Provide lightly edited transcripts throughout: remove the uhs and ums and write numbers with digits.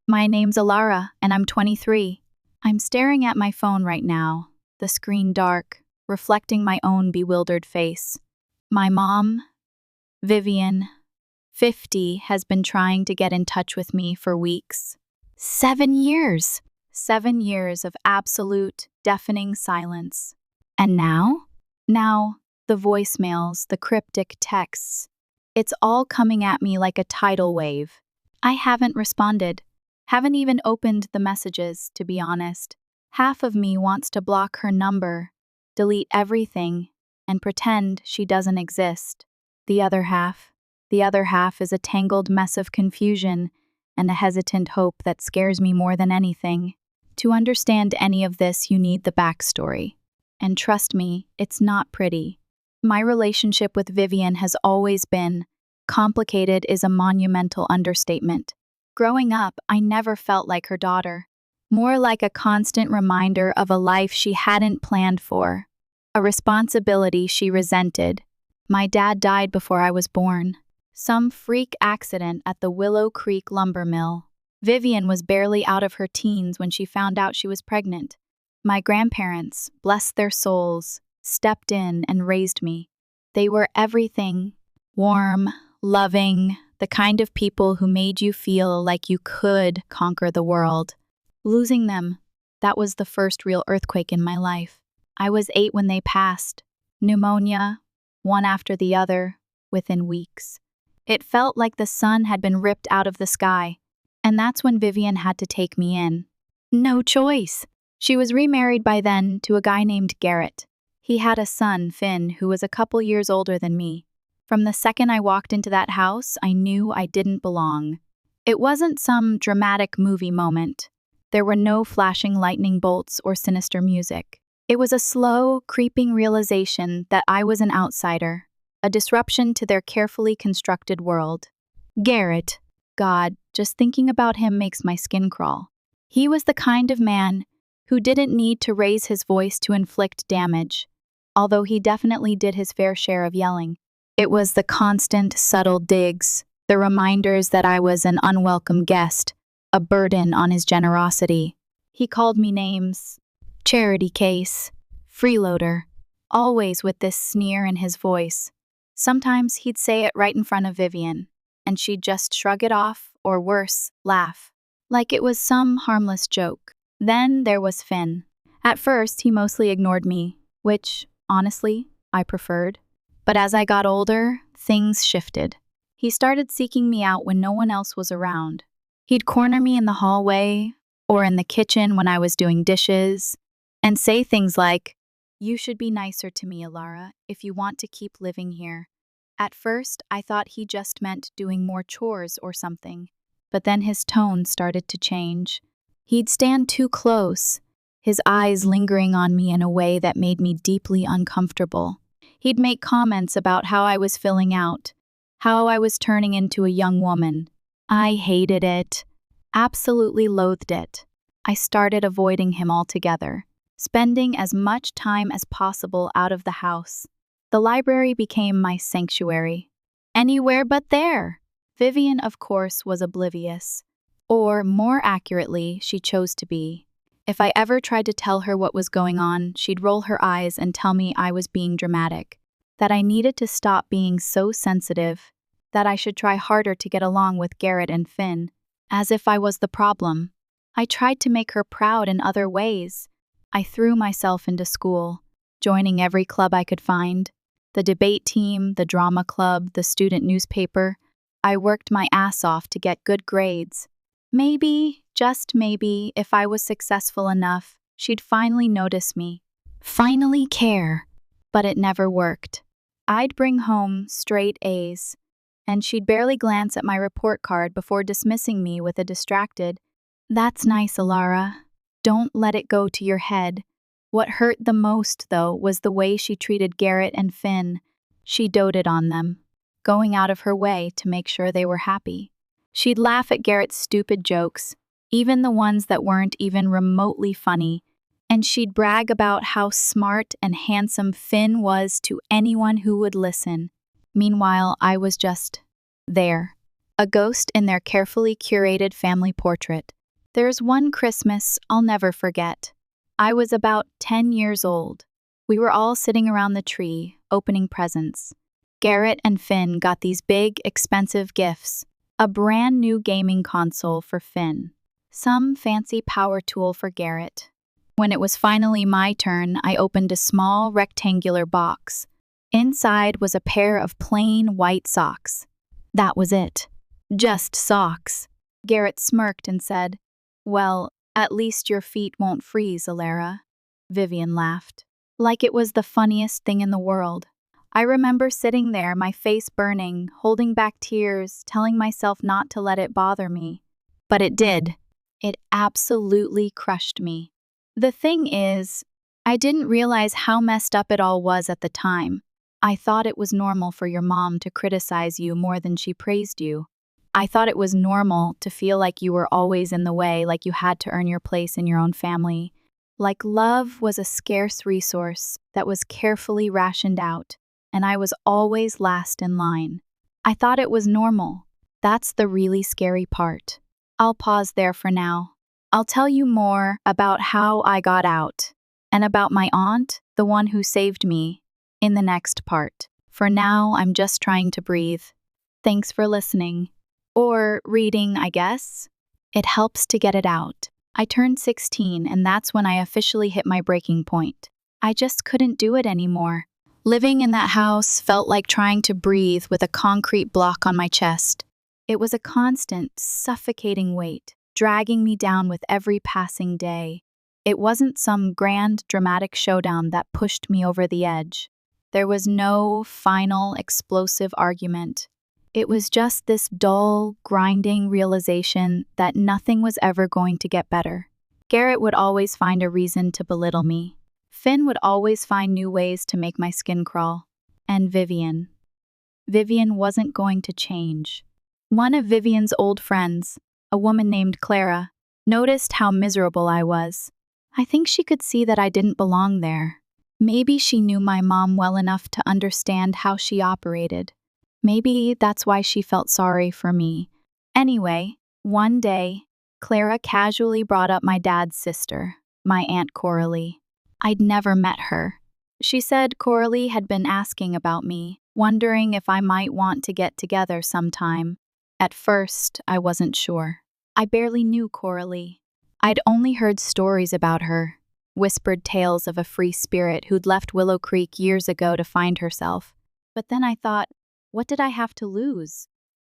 My name's Alara, and I'm 23. I'm staring at my phone right now, the screen dark, reflecting my own bewildered face. My mom, Vivian, 50, has been trying to get in touch with me for weeks. 7 years! 7 years of absolute, deafening silence. And now? Now, the voicemails, the cryptic texts. It's all coming at me like a tidal wave. I haven't responded. Haven't even opened the messages, to be honest. Half of me wants to block her number, delete everything, and pretend she doesn't exist. The other half is a tangled mess of confusion and a hesitant hope that scares me more than anything. To understand any of this, you need the backstory. And trust me, it's not pretty. My relationship with Vivian has always been complicated is a monumental understatement. Growing up, I never felt like her daughter, more like a constant reminder of a life she hadn't planned for, a responsibility she resented. My dad died before I was born. Some freak accident at the Willow Creek lumber mill. Vivian was barely out of her teens when she found out she was pregnant. My grandparents, bless their souls, stepped in and raised me. They were everything. Warm, loving, the kind of people who made you feel like you could conquer the world. Losing them, that was the first real earthquake in my life. I was 8 when they passed. Pneumonia, one after the other, within weeks. It felt like the sun had been ripped out of the sky, and that's when Vivian had to take me in. No choice. She was remarried by then to a guy named Garrett. He had a son, Finn, who was a couple years older than me. From the second I walked into that house, I knew I didn't belong. It wasn't some dramatic movie moment. There were no flashing lightning bolts or sinister music. It was a slow, creeping realization that I was an outsider, a disruption to their carefully constructed world. Garrett. God, just thinking about him makes my skin crawl. He was the kind of man who didn't need to raise his voice to inflict damage, although he definitely did his fair share of yelling. It was the constant, subtle digs, the reminders that I was an unwelcome guest, a burden on his generosity. He called me names, charity case, freeloader, always with this sneer in his voice. Sometimes he'd say it right in front of Vivian, and she'd just shrug it off, or worse, laugh, like it was some harmless joke. Then there was Finn. At first, he mostly ignored me, which, honestly, I preferred. But as I got older, things shifted. He started seeking me out when no one else was around. He'd corner me in the hallway or in the kitchen when I was doing dishes and say things like, "You should be nicer to me, Alara, if you want to keep living here." At first, I thought he just meant doing more chores or something, but then his tone started to change. He'd stand too close, his eyes lingering on me in a way that made me deeply uncomfortable. He'd make comments about how I was filling out, how I was turning into a young woman. I hated it, absolutely loathed it. I started avoiding him altogether, spending as much time as possible out of the house. The library became my sanctuary. Anywhere but there. Vivian, of course, was oblivious. Or, more accurately, she chose to be. If I ever tried to tell her what was going on, she'd roll her eyes and tell me I was being dramatic, that I needed to stop being so sensitive, that I should try harder to get along with Garrett and Finn, as if I was the problem. I tried to make her proud in other ways. I threw myself into school, joining every club I could find, the debate team, the drama club, the student newspaper. I worked my ass off to get good grades. Maybe, just maybe, if I was successful enough, she'd finally notice me, finally care. But it never worked. I'd bring home straight A's, and she'd barely glance at my report card before dismissing me with a distracted, "That's nice, Alara. Don't let it go to your head." What hurt the most, though, was the way she treated Garrett and Finn. She doted on them, going out of her way to make sure they were happy. She'd laugh at Garrett's stupid jokes, even the ones that weren't even remotely funny, and she'd brag about how smart and handsome Finn was to anyone who would listen. Meanwhile, I was just there, a ghost in their carefully curated family portrait. There's one Christmas I'll never forget. I was about 10 years old. We were all sitting around the tree, opening presents. Garrett and Finn got these big, expensive gifts. A brand new gaming console for Finn. Some fancy power tool for Garrett. When it was finally my turn, I opened a small, rectangular box. Inside was a pair of plain white socks. That was it. Just socks. Garrett smirked and said, "Well, at least your feet won't freeze, Alara." Vivian laughed. Like it was the funniest thing in the world. I remember sitting there, my face burning, holding back tears, telling myself not to let it bother me. But it did. It absolutely crushed me. The thing is, I didn't realize how messed up it all was at the time. I thought it was normal for your mom to criticize you more than she praised you. I thought it was normal to feel like you were always in the way, like you had to earn your place in your own family. Like love was a scarce resource that was carefully rationed out, and I was always last in line. I thought it was normal. That's the really scary part. I'll pause there for now. I'll tell you more about how I got out, and about my aunt, the one who saved me, in the next part. For now, I'm just trying to breathe. Thanks for listening. Or reading, I guess. It helps to get it out. I turned 16, and that's when I officially hit my breaking point. I just couldn't do it anymore. Living in that house felt like trying to breathe with a concrete block on my chest. It was a constant, suffocating weight, dragging me down with every passing day. It wasn't some grand, dramatic showdown that pushed me over the edge. There was no final, explosive argument. It was just this dull, grinding realization that nothing was ever going to get better. Garrett would always find a reason to belittle me. Finn would always find new ways to make my skin crawl. And Vivian. Vivian wasn't going to change. One of Vivian's old friends, a woman named Clara, noticed how miserable I was. I think she could see that I didn't belong there. Maybe she knew my mom well enough to understand how she operated. Maybe that's why she felt sorry for me. Anyway, one day, Clara casually brought up my dad's sister, my Aunt Coralie. I'd never met her. She said Coralie had been asking about me, wondering if I might want to get together sometime. At first, I wasn't sure. I barely knew Coralie. I'd only heard stories about her, whispered tales of a free spirit who'd left Willow Creek years ago to find herself. But then I thought, what did I have to lose?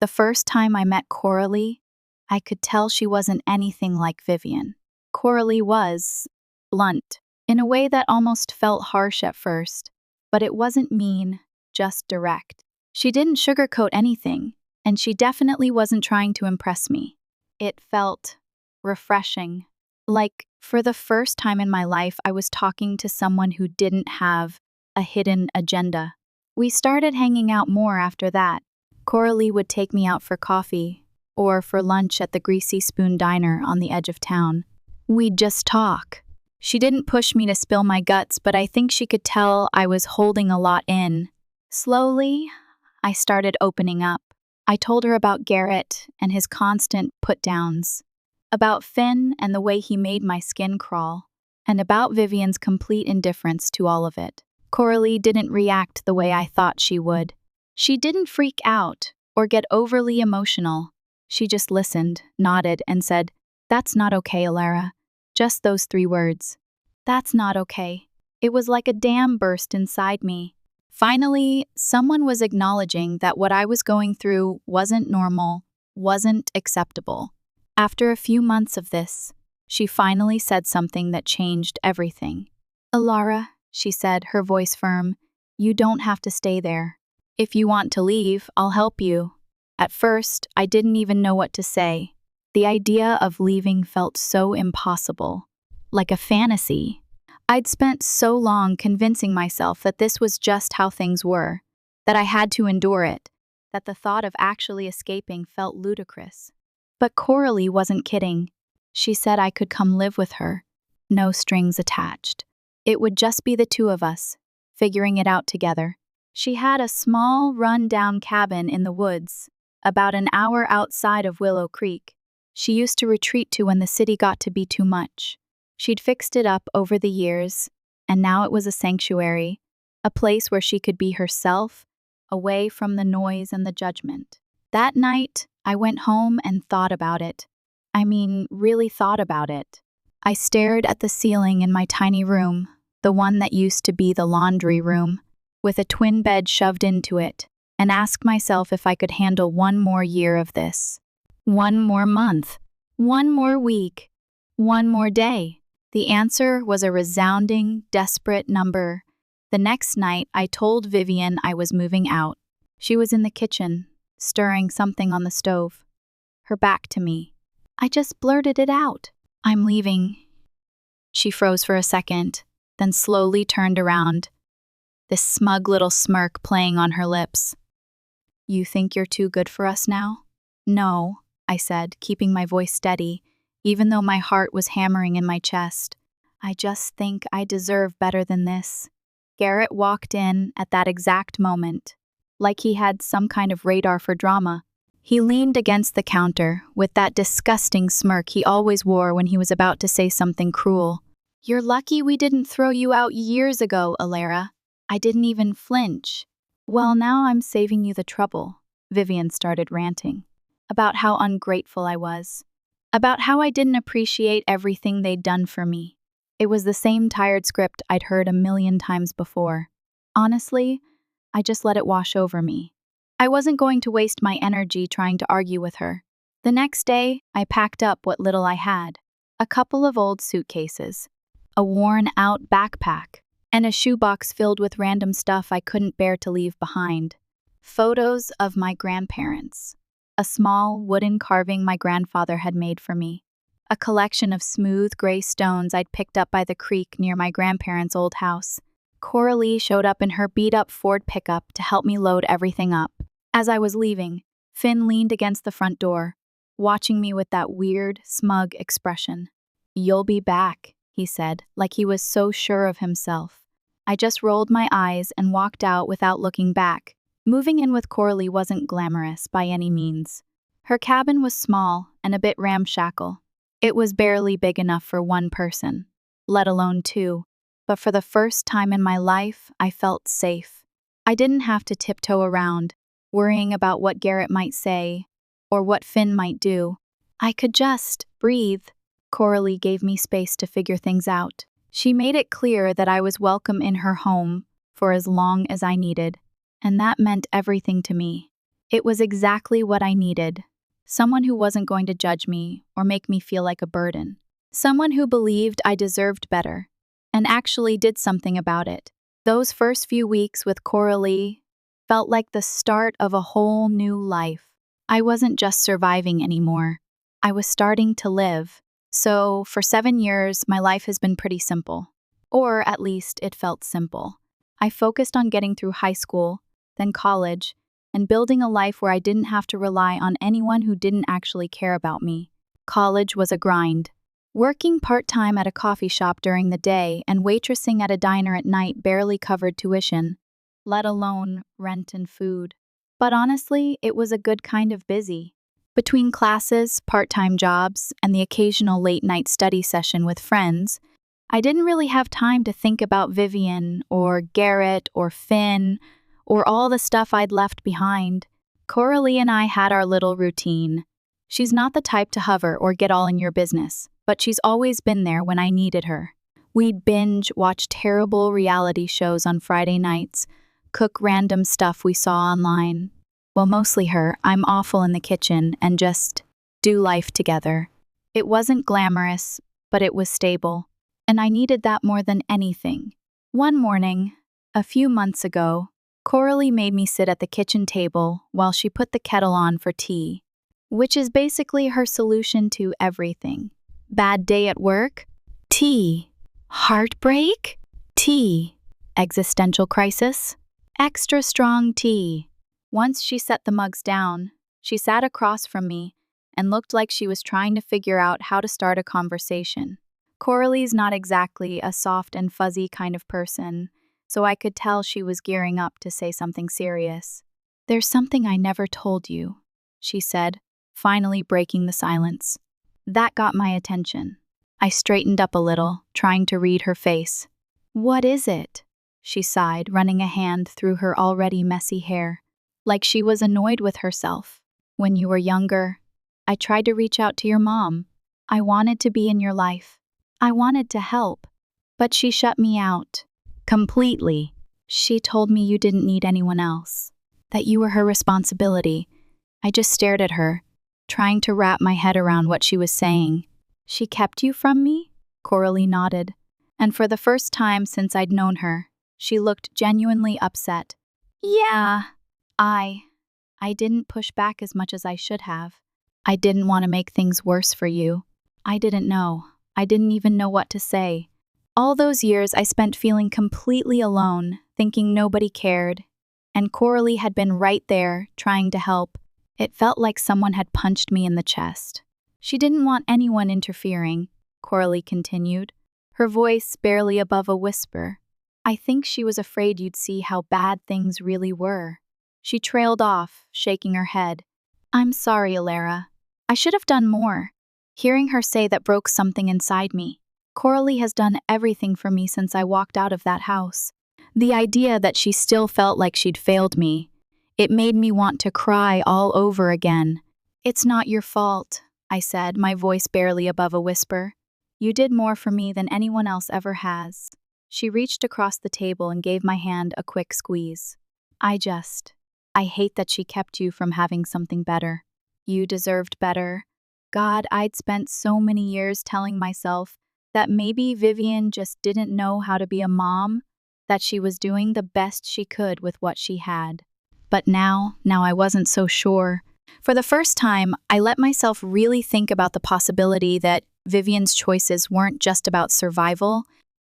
The first time I met Coralie, I could tell she wasn't anything like Vivian. Coralie was blunt, in a way that almost felt harsh at first, but it wasn't mean, just direct. She didn't sugarcoat anything, and she definitely wasn't trying to impress me. It felt refreshing. Like, for the first time in my life, I was talking to someone who didn't have a hidden agenda. We started hanging out more after that. Coralie would take me out for coffee, or for lunch at the Greasy Spoon Diner on the edge of town. We'd just talk. She didn't push me to spill my guts, but I think she could tell I was holding a lot in. Slowly, I started opening up. I told her about Garrett and his constant put-downs, about Finn and the way he made my skin crawl, and about Vivian's complete indifference to all of it. Coralie didn't react the way I thought she would. She didn't freak out or get overly emotional. She just listened, nodded, and said, "That's not okay, Alara." Just those 3 words. That's not okay. It was like a dam burst inside me. Finally, someone was acknowledging that what I was going through wasn't normal, wasn't acceptable. After a few months of this, she finally said something that changed everything. "Alara," she said, her voice firm, "you don't have to stay there. If you want to leave, I'll help you." At first, I didn't even know what to say. The idea of leaving felt so impossible, like a fantasy. I'd spent so long convincing myself that this was just how things were, that I had to endure it, that the thought of actually escaping felt ludicrous. But Coralie wasn't kidding. She said I could come live with her, no strings attached. It would just be the 2 of us, figuring it out together. She had a small, run-down cabin in the woods, about an hour outside of Willow Creek. she used to retreat to when the city got to be too much. She'd fixed it up over the years, and now it was a sanctuary, a place where she could be herself, away from the noise and the judgment. That night, I went home and thought about it. I mean, really thought about it. I stared at the ceiling in my tiny room, the one that used to be the laundry room, with a twin bed shoved into it, and asked myself if I could handle one more year of this. One more month. One more week. One more day. The answer was a resounding, desperate number. The next night, I told Vivian I was moving out. She was in the kitchen, stirring something on the stove, her back to me. I just blurted it out. "I'm leaving." She froze for a second, then slowly turned around, this smug little smirk playing on her lips. "You think you're too good for us now?" "No," I said, keeping my voice steady, even though my heart was hammering in my chest. "I just think I deserve better than this." Garrett walked in at that exact moment, like he had some kind of radar for drama. He leaned against the counter with that disgusting smirk he always wore when he was about to say something cruel. "You're lucky we didn't throw you out years ago, Alara." I didn't even flinch. "Well, now I'm saving you the trouble," Vivian started ranting, about how ungrateful I was, about how I didn't appreciate everything they'd done for me. It was the same tired script I'd heard a million times before. Honestly, I just let it wash over me. I wasn't going to waste my energy trying to argue with her. The next day, I packed up what little I had, a couple of old suitcases, a worn-out backpack, and a shoebox filled with random stuff I couldn't bear to leave behind. Photos of my grandparents, a small wooden carving my grandfather had made for me, a collection of smooth gray stones I'd picked up by the creek near my grandparents' old house. Coralie showed up in her beat-up Ford pickup to help me load everything up. As I was leaving, Finn leaned against the front door, watching me with that weird, smug expression. "You'll be back," he said, like he was so sure of himself. I just rolled my eyes and walked out without looking back. Moving in with Coralie wasn't glamorous by any means. Her cabin was small and a bit ramshackle. It was barely big enough for one person, let alone two. But for the first time in my life, I felt safe. I didn't have to tiptoe around, worrying about what Garrett might say or what Finn might do. I could just breathe. Coralie gave me space to figure things out. She made it clear that I was welcome in her home for as long as I needed, and that meant everything to me. It was exactly what I needed. Someone who wasn't going to judge me or make me feel like a burden. Someone who believed I deserved better and actually did something about it. Those first few weeks with Coralie felt like the start of a whole new life. I wasn't just surviving anymore. I was starting to live. So, for 7 years, my life has been pretty simple. Or at least it felt simple. I focused on getting through high school, then college, and building a life where I didn't have to rely on anyone who didn't actually care about me. College was a grind. Working part-time at a coffee shop during the day and waitressing at a diner at night barely covered tuition, let alone rent and food. But honestly, it was a good kind of busy. Between classes, part-time jobs, and the occasional late-night study session with friends, I didn't really have time to think about Vivian or Garrett or Finn or all the stuff I'd left behind. Coralie and I had our little routine. She's not the type to hover or get all in your business, but she's always been there when I needed her. We'd binge watch terrible reality shows on Friday nights, cook random stuff we saw online. Well, mostly her, I'm awful in the kitchen, and just do life together. It wasn't glamorous, but it was stable, and I needed that more than anything. One morning, a few months ago, Coralie made me sit at the kitchen table while she put the kettle on for tea, which is basically her solution to everything. Bad day at work? Tea. Heartbreak? Tea. Existential crisis? Extra strong tea. Once she set the mugs down, she sat across from me and looked like she was trying to figure out how to start a conversation. Coralie's not exactly a soft and fuzzy kind of person, so I could tell she was gearing up to say something serious. "There's something I never told you," she said, finally breaking the silence. That got my attention. I straightened up a little, trying to read her face. "What is it?" she sighed, running a hand through her already messy hair, like she was annoyed with herself. "When you were younger, I tried to reach out to your mom. I wanted to be in your life. I wanted to help. But she shut me out. Completely. She told me you didn't need anyone else, that you were her responsibility." I just stared at her, trying to wrap my head around what she was saying. "She kept you from me?" Coralie nodded, and for the first time since I'd known her, she looked genuinely upset. "Yeah, I didn't push back as much as I should have. I didn't want to make things worse for you. I didn't know. I didn't even know what to say. All those years I spent feeling completely alone, thinking nobody cared, and Coralie had been right there, trying to help. It felt like someone had punched me in the chest." "She didn't want anyone interfering," Coralie continued, her voice barely above a whisper. "I think she was afraid you'd see how bad things really were." She trailed off, shaking her head. "I'm sorry, Alara. I should have done more." Hearing her say that broke something inside me. Coralie has done everything for me since I walked out of that house. The idea that she still felt like she'd failed me, it made me want to cry all over again. "It's not your fault," I said, my voice barely above a whisper. "You did more for me than anyone else ever has." She reached across the table and gave my hand a quick squeeze. I hate that she kept you from having something better. You deserved better." God, I'd spent so many years telling myself that maybe Vivian just didn't know how to be a mom, that she was doing the best she could with what she had. But now I wasn't so sure. For the first time, I let myself really think about the possibility that Vivian's choices weren't just about survival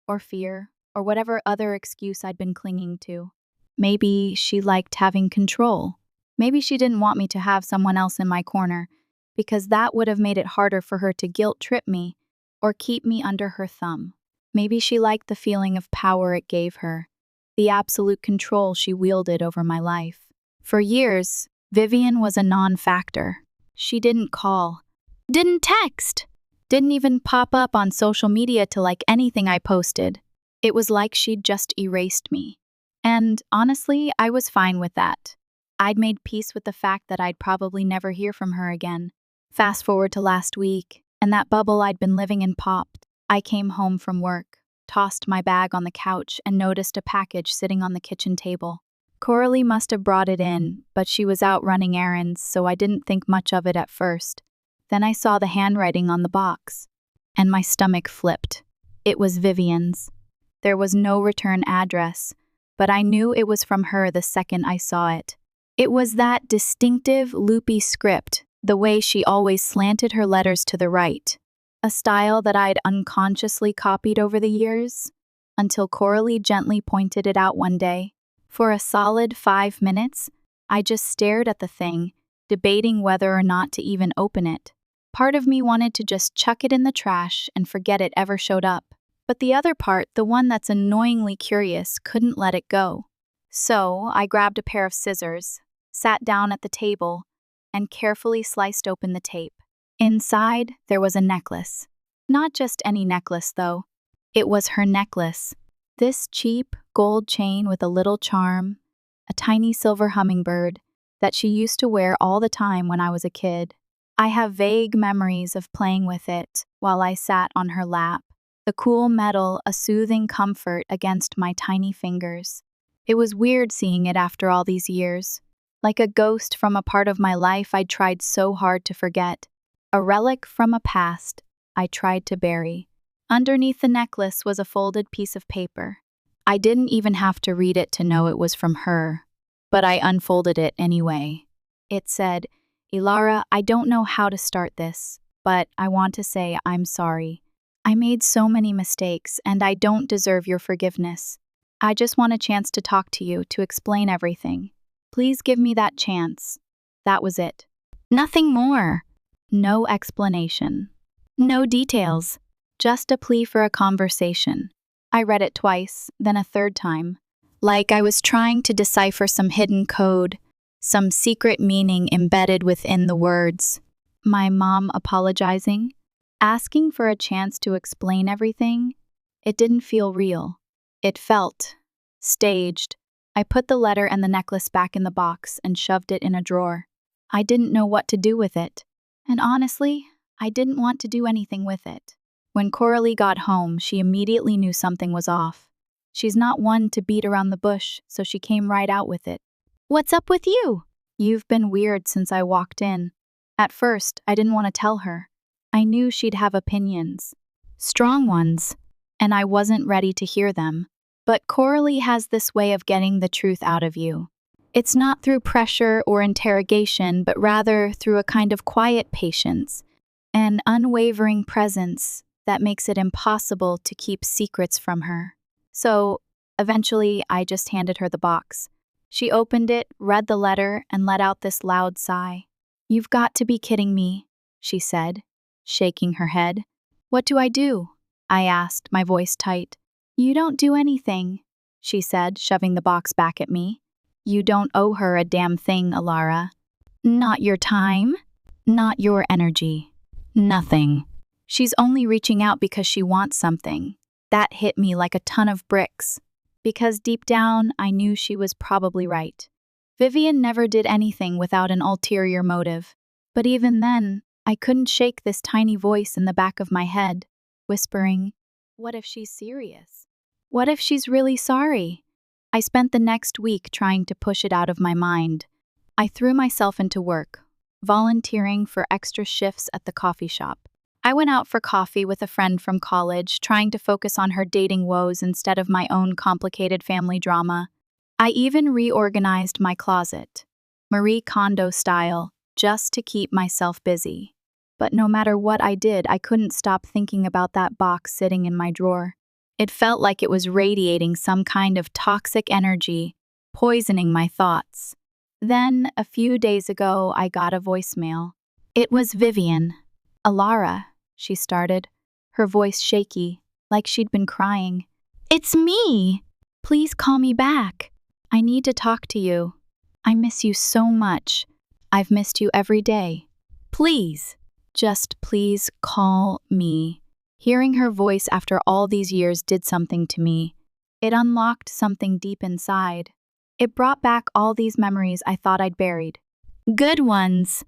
or fear or whatever other excuse I'd been clinging to. Maybe she liked having control. Maybe she didn't want me to have someone else in my corner, because that would have made it harder for her to guilt-trip me or keep me under her thumb. Maybe she liked the feeling of power it gave her, the absolute control she wielded over my life. For years, Vivian was a non-factor. She didn't call, didn't text, didn't even pop up on social media to like anything I posted. It was like she'd just erased me. And honestly, I was fine with that. I'd made peace with the fact that I'd probably never hear from her again. Fast forward to last week, and that bubble I'd been living in popped. I came home from work, tossed my bag on the couch, and noticed a package sitting on the kitchen table. Coralie must have brought it in, but she was out running errands, so I didn't think much of it at first. Then I saw the handwriting on the box, and my stomach flipped. It was Vivian's. There was no return address, but I knew it was from her the second I saw it. It was that distinctive, loopy script, the way she always slanted her letters to the right, a style that I'd unconsciously copied over the years, until Coralie gently pointed it out one day. For a solid 5 minutes, I just stared at the thing, debating whether or not to even open it. Part of me wanted to just chuck it in the trash and forget it ever showed up, but the other part, the one that's annoyingly curious, couldn't let it go. So I grabbed a pair of scissors, sat down at the table, and carefully sliced open the tape. Inside, there was a necklace. Not just any necklace, though. It was her necklace. This cheap gold chain with a little charm, a tiny silver hummingbird that she used to wear all the time when I was a kid. I have vague memories of playing with it while I sat on her lap, the cool metal a soothing comfort against my tiny fingers. It was weird seeing it after all these years. Like a ghost from a part of my life I'd tried so hard to forget. A relic from a past I tried to bury. Underneath the necklace was a folded piece of paper. I didn't even have to read it to know it was from her, but I unfolded it anyway. It said, "Alara, I don't know how to start this, but I want to say I'm sorry. I made so many mistakes, and I don't deserve your forgiveness. I just want a chance to talk to you, to explain everything. Please give me that chance." That was it. Nothing more. No explanation. No details. Just a plea for a conversation. I read it twice, then a third time. Like I was trying to decipher some hidden code, some secret meaning embedded within the words. My mom apologizing, asking for a chance to explain everything. It didn't feel real. It felt staged. I put the letter and the necklace back in the box and shoved it in a drawer. I didn't know what to do with it. And honestly, I didn't want to do anything with it. When Coralie got home, she immediately knew something was off. She's not one to beat around the bush, so she came right out with it. "What's up with you?" "You've been weird since I walked in." At first, I didn't want to tell her. I knew she'd have opinions. Strong ones. And I wasn't ready to hear them. But Coralie has this way of getting the truth out of you. It's not through pressure or interrogation, but rather through a kind of quiet patience, an unwavering presence that makes it impossible to keep secrets from her. So, eventually, I just handed her the box. She opened it, read the letter, and let out this loud sigh. "You've got to be kidding me," she said, shaking her head. "What do I do?" I asked, my voice tight. "You don't do anything," she said, shoving the box back at me. "You don't owe her a damn thing, Alara. Not your time, not your energy, nothing. She's only reaching out because she wants something." That hit me like a ton of bricks, because deep down, I knew she was probably right. Vivian never did anything without an ulterior motive. But even then, I couldn't shake this tiny voice in the back of my head, whispering, "What if she's serious? What if she's really sorry?" I spent the next week trying to push it out of my mind. I threw myself into work, volunteering for extra shifts at the coffee shop. I went out for coffee with a friend from college, trying to focus on her dating woes instead of my own complicated family drama. I even reorganized my closet, Marie Kondo style, just to keep myself busy. But no matter what I did, I couldn't stop thinking about that box sitting in my drawer. It felt like it was radiating some kind of toxic energy, poisoning my thoughts. Then, a few days ago, I got a voicemail. It was Vivian. "Alara," she started, her voice shaky, like she'd been crying. "It's me! Please call me back. I need to talk to you. I miss you so much. I've missed you every day. Please, just please call me." Hearing her voice after all these years did something to me. It unlocked something deep inside. It brought back all these memories I thought I'd buried. Good ones,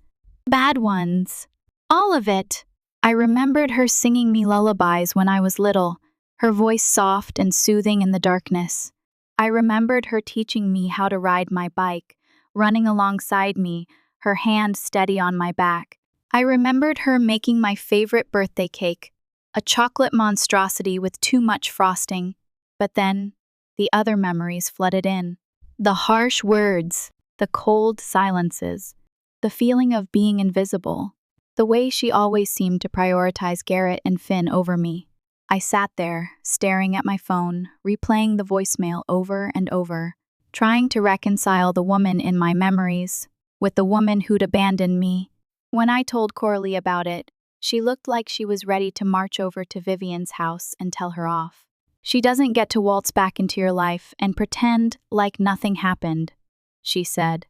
bad ones, all of it. I remembered her singing me lullabies when I was little, her voice soft and soothing in the darkness. I remembered her teaching me how to ride my bike, running alongside me, her hand steady on my back. I remembered her making my favorite birthday cake, a chocolate monstrosity with too much frosting. But then, the other memories flooded in. The harsh words, the cold silences, the feeling of being invisible, the way she always seemed to prioritize Garrett and Finn over me. I sat there, staring at my phone, replaying the voicemail over and over, trying to reconcile the woman in my memories with the woman who'd abandoned me. When I told Coralie about it, she looked like she was ready to march over to Vivian's house and tell her off. "She doesn't get to waltz back into your life and pretend like nothing happened," she said,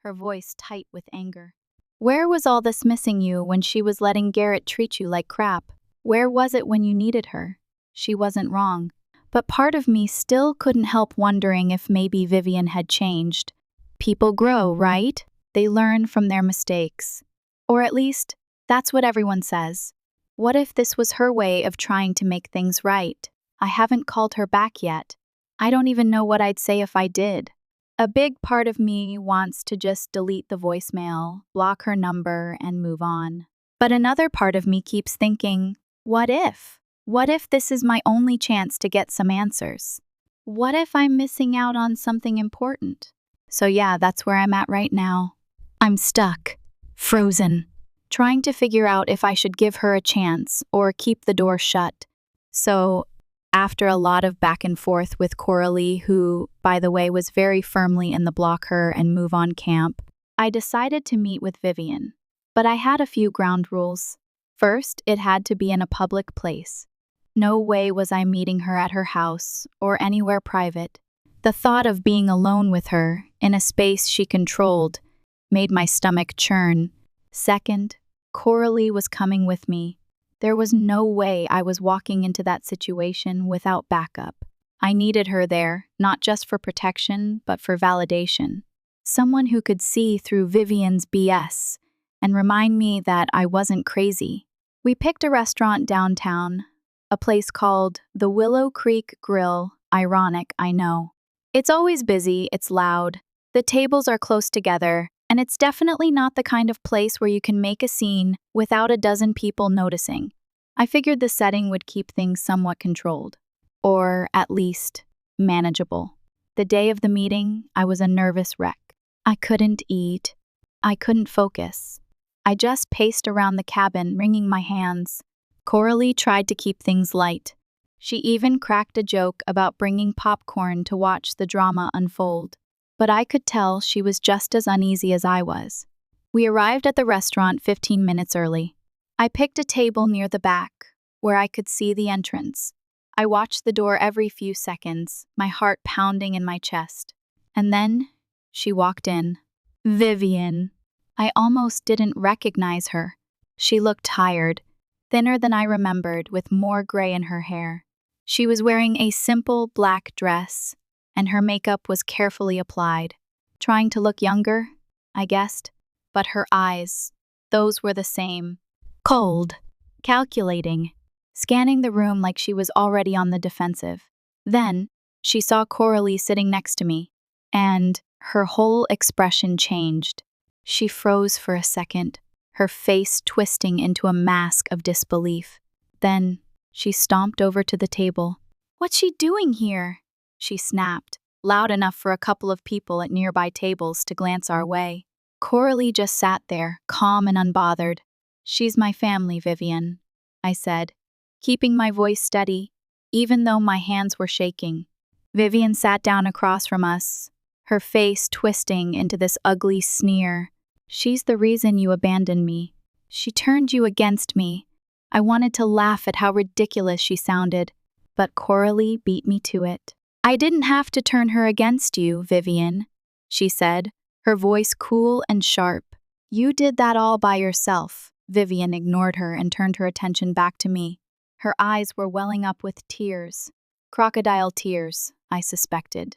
her voice tight with anger. "Where was all this missing you when she was letting Garrett treat you like crap? Where was it when you needed her?" She wasn't wrong, but part of me still couldn't help wondering if maybe Vivian had changed. People grow, right? They learn from their mistakes. Or at least, that's what everyone says. What if this was her way of trying to make things right? I haven't called her back yet. I don't even know what I'd say if I did. A big part of me wants to just delete the voicemail, block her number, and move on. But another part of me keeps thinking, what if? What if this is my only chance to get some answers? What if I'm missing out on something important? So yeah, that's where I'm at right now. I'm stuck, frozen, trying to figure out if I should give her a chance or keep the door shut. So, after a lot of back and forth with Coralie, who, by the way, was very firmly in the block her and move on camp, I decided to meet with Vivian. But I had a few ground rules. First, it had to be in a public place. No way was I meeting her at her house or anywhere private. The thought of being alone with her, in a space she controlled, made my stomach churn. Second, Coralie was coming with me. There was no way I was walking into that situation without backup. I needed her there, not just for protection, but for validation. Someone who could see through Vivian's BS and remind me that I wasn't crazy. We picked a restaurant downtown, a place called the Willow Creek Grill. Ironic, I know. It's always busy, it's loud, the tables are close together, and it's definitely not the kind of place where you can make a scene without a dozen people noticing. I figured the setting would keep things somewhat controlled, or at least manageable. The day of the meeting, I was a nervous wreck. I couldn't eat. I couldn't focus. I just paced around the cabin, wringing my hands. Coralie tried to keep things light. She even cracked a joke about bringing popcorn to watch the drama unfold. But I could tell she was just as uneasy as I was. We arrived at the restaurant 15 minutes early. I picked a table near the back, where I could see the entrance. I watched the door every few seconds, my heart pounding in my chest. And then she walked in. Vivian. I almost didn't recognize her. She looked tired, thinner than I remembered, with more gray in her hair. She was wearing a simple black dress, and her makeup was carefully applied. Trying to look younger, I guessed, but her eyes, those were the same. Cold, calculating, scanning the room like she was already on the defensive. Then, she saw Coralie sitting next to me, and her whole expression changed. She froze for a second, her face twisting into a mask of disbelief. Then, she stomped over to the table. "What's she doing here?" she snapped, loud enough for a couple of people at nearby tables to glance our way. Coralie just sat there, calm and unbothered. "She's my family, Vivian," I said, keeping my voice steady, even though my hands were shaking. Vivian sat down across from us, her face twisting into this ugly sneer. "She's the reason you abandoned me. She turned you against me." I wanted to laugh at how ridiculous she sounded, but Coralie beat me to it. "I didn't have to turn her against you, Vivian," she said, her voice cool and sharp. "You did that all by yourself." Vivian ignored her and turned her attention back to me. Her eyes were welling up with tears. Crocodile tears, I suspected.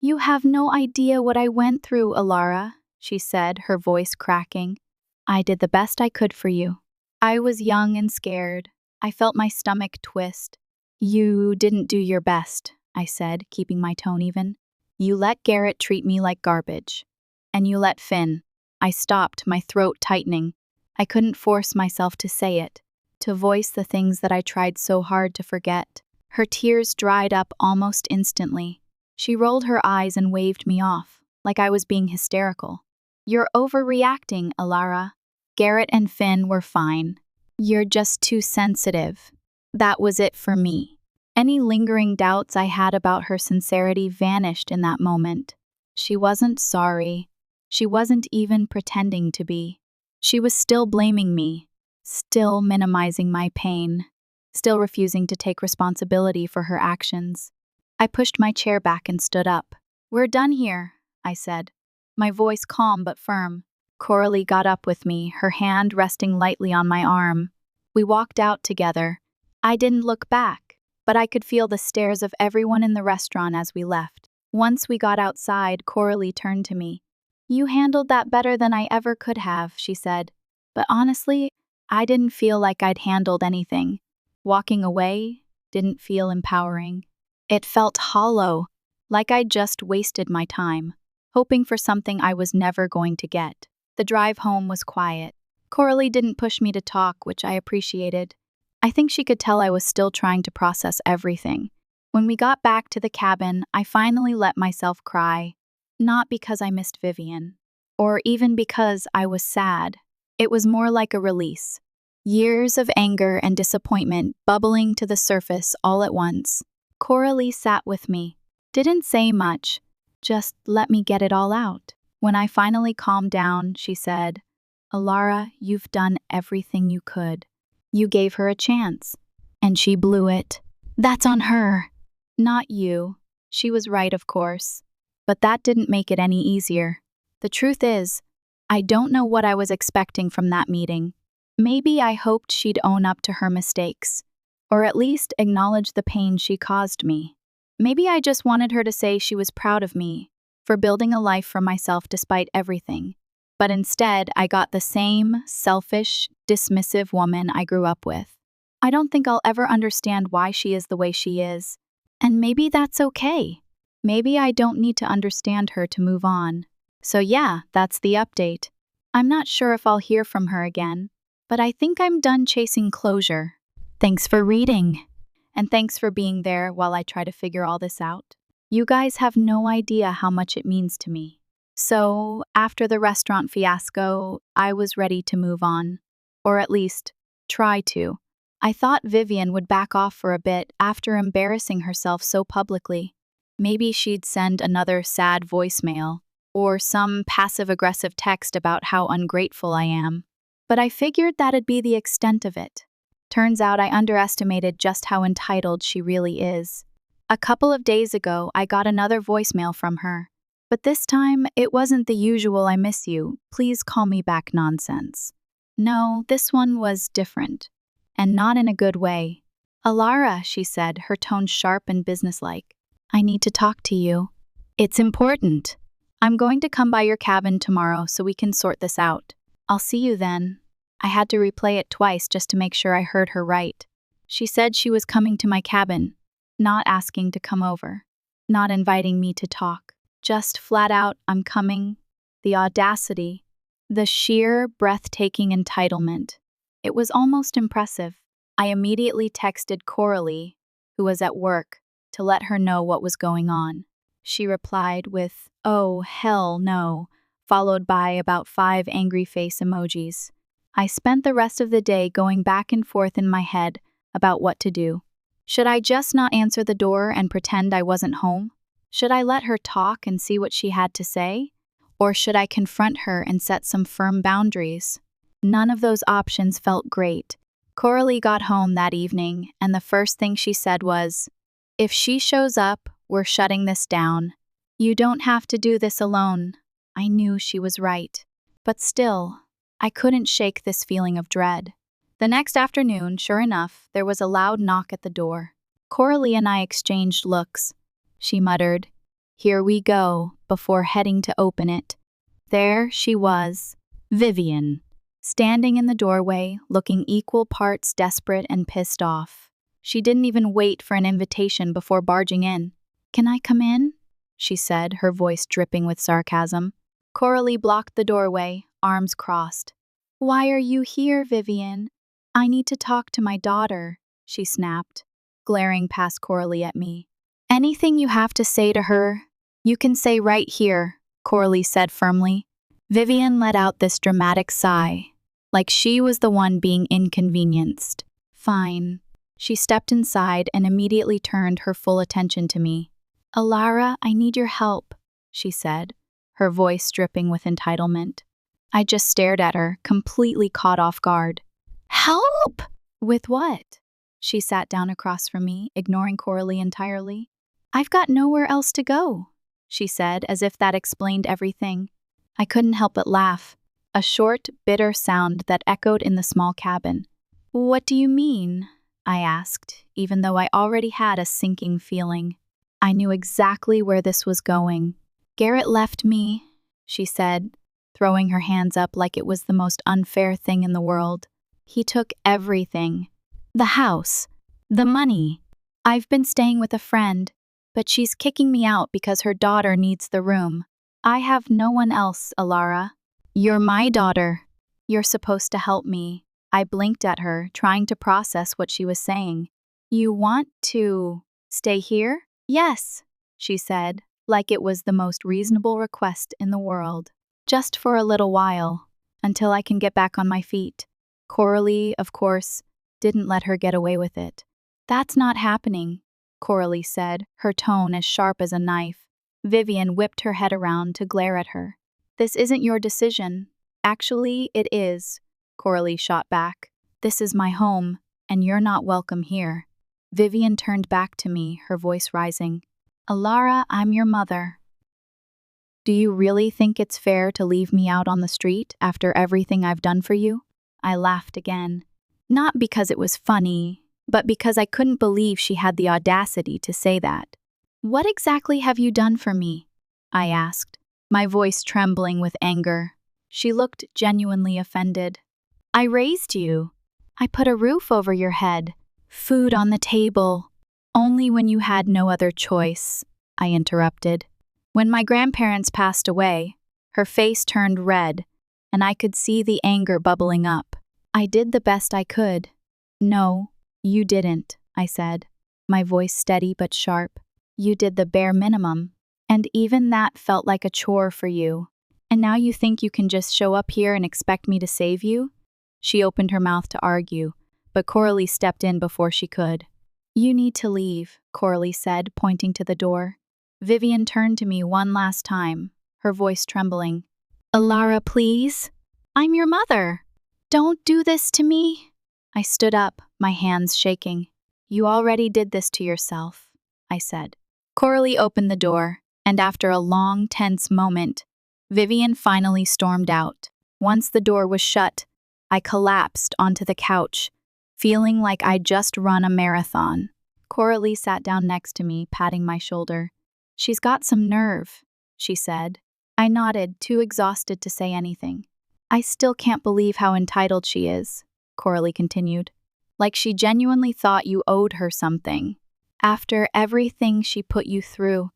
"You have no idea what I went through, Alara," she said, her voice cracking. "I did the best I could for you." I was young and scared. I felt my stomach twist. "You didn't do your best," I said, keeping my tone even. "You let Garrett treat me like garbage. And you let Finn." I stopped, my throat tightening. I couldn't force myself to say it, to voice the things that I tried so hard to forget. Her tears dried up almost instantly. She rolled her eyes and waved me off, like I was being hysterical. "You're overreacting, Alara. Garrett and Finn were fine. You're just too sensitive." That was it for me. Any lingering doubts I had about her sincerity vanished in that moment. She wasn't sorry. She wasn't even pretending to be. She was still blaming me, still minimizing my pain, still refusing to take responsibility for her actions. I pushed my chair back and stood up. "We're done here," I said, my voice calm but firm. Coralie got up with me, her hand resting lightly on my arm. We walked out together. I didn't look back, but I could feel the stares of everyone in the restaurant as we left. Once we got outside, Coralie turned to me. "You handled that better than I ever could have," she said. But honestly, I didn't feel like I'd handled anything. Walking away didn't feel empowering. It felt hollow, like I'd just wasted my time, hoping for something I was never going to get. The drive home was quiet. Coralie didn't push me to talk, which I appreciated. I think she could tell I was still trying to process everything. When we got back to the cabin, I finally let myself cry. Not because I missed Vivian, or even because I was sad. It was more like a release. Years of anger and disappointment bubbling to the surface all at once. Coralie sat with me. Didn't say much, just let me get it all out. When I finally calmed down, she said, "Alara, you've done everything you could. You gave her a chance, and she blew it. That's on her, not you." She was right, of course, but that didn't make it any easier. The truth is, I don't know what I was expecting from that meeting. Maybe I hoped she'd own up to her mistakes, or at least acknowledge the pain she caused me. Maybe I just wanted her to say she was proud of me for building a life for myself despite everything. But instead, I got the same selfish, dismissive woman I grew up with. I don't think I'll ever understand why she is the way she is. And maybe that's okay. Maybe I don't need to understand her to move on. So yeah, that's the update. I'm not sure if I'll hear from her again, but I think I'm done chasing closure. Thanks for reading. And thanks for being there while I try to figure all this out. You guys have no idea how much it means to me. So, after the restaurant fiasco, I was ready to move on. Or at least, try to. I thought Vivian would back off for a bit after embarrassing herself so publicly. Maybe she'd send another sad voicemail, or some passive-aggressive text about how ungrateful I am. But I figured that'd be the extent of it. Turns out I underestimated just how entitled she really is. A couple of days ago, I got another voicemail from her. But this time, it wasn't the usual "I miss you, please call me back" nonsense. No, this one was different. And not in a good way. "Alara," she said, her tone sharp and businesslike. "I need to talk to you. It's important. I'm going to come by your cabin tomorrow so we can sort this out. I'll see you then." I had to replay it twice just to make sure I heard her right. She said she was coming to my cabin, not asking to come over, not inviting me to talk. Just flat out, "I'm coming." The audacity, the sheer, breathtaking entitlement. It was almost impressive. I immediately texted Coralie, who was at work, to let her know what was going on. She replied with, "Oh, hell no," followed by about 5 angry face emojis. I spent the rest of the day going back and forth in my head about what to do. Should I just not answer the door and pretend I wasn't home? Should I let her talk and see what she had to say? Or should I confront her and set some firm boundaries? None of those options felt great. Coralie got home that evening, and the first thing she said was, "If she shows up, we're shutting this down. You don't have to do this alone." I knew she was right. But still, I couldn't shake this feeling of dread. The next afternoon, sure enough, there was a loud knock at the door. Coralie and I exchanged looks. She muttered, "Here we go," before heading to open it. There she was, Vivian, standing in the doorway, looking equal parts desperate and pissed off. She didn't even wait for an invitation before barging in. "Can I come in?" she said, her voice dripping with sarcasm. Coralie blocked the doorway, arms crossed. "Why are you here, Vivian? I need to talk to my daughter," she snapped, glaring past Coralie at me. "Anything you have to say to her, you can say right here," Coralie said firmly. Vivian let out this dramatic sigh, like she was the one being inconvenienced. "Fine." She stepped inside and immediately turned her full attention to me. "Alara, I need your help," she said, her voice dripping with entitlement. I just stared at her, completely caught off guard. "Help?" "With what?" She sat down across from me, ignoring Coralie entirely. "I've got nowhere else to go," she said, as if that explained everything. I couldn't help but laugh, a short, bitter sound that echoed in the small cabin. "What do you mean?" I asked, even though I already had a sinking feeling. I knew exactly where this was going. "Garrett left me," she said, throwing her hands up like it was the most unfair thing in the world. "He took everything. The house. The money. I've been staying with a friend, but she's kicking me out because her daughter needs the room. I have no one else, Alara. You're my daughter. You're supposed to help me." I blinked at her, trying to process what she was saying. "You want to stay here?" "Yes," she said, like it was the most reasonable request in the world. "Just for a little while, until I can get back on my feet." Coralie, of course, didn't let her get away with it. "That's not happening," Coralie said, her tone as sharp as a knife. Vivian whipped her head around to glare at her. "This isn't your decision." "Actually, it is," Coralie shot back. "This is my home, and you're not welcome here." Vivian turned back to me, her voice rising. "Alara, I'm your mother. Do you really think it's fair to leave me out on the street after everything I've done for you?" I laughed again. Not because it was funny, but because I couldn't believe she had the audacity to say that. "What exactly have you done for me?" I asked, my voice trembling with anger. She looked genuinely offended. "I raised you. I put a roof over your head, food on the table. Only when you had no other choice," I interrupted. "When my grandparents passed away," her face turned red, and I could see the anger bubbling up. "I did the best I could." "No, you didn't," I said, my voice steady but sharp. "You did the bare minimum, and even that felt like a chore for you. And now you think you can just show up here and expect me to save you?" She opened her mouth to argue, but Coralie stepped in before she could. "You need to leave," Coralie said, pointing to the door. Vivian turned to me one last time, her voice trembling. "Alara, please. I'm your mother. Don't do this to me." I stood up, my hands shaking. "You already did this to yourself," I said. Coralie opened the door, and after a long, tense moment, Vivian finally stormed out. Once the door was shut, I collapsed onto the couch, feeling like I'd just run a marathon. Coralie sat down next to me, patting my shoulder. "She's got some nerve," she said. I nodded, too exhausted to say anything. "I still can't believe how entitled she is," Coralie continued. "Like she genuinely thought you owed her something. After everything she put you through."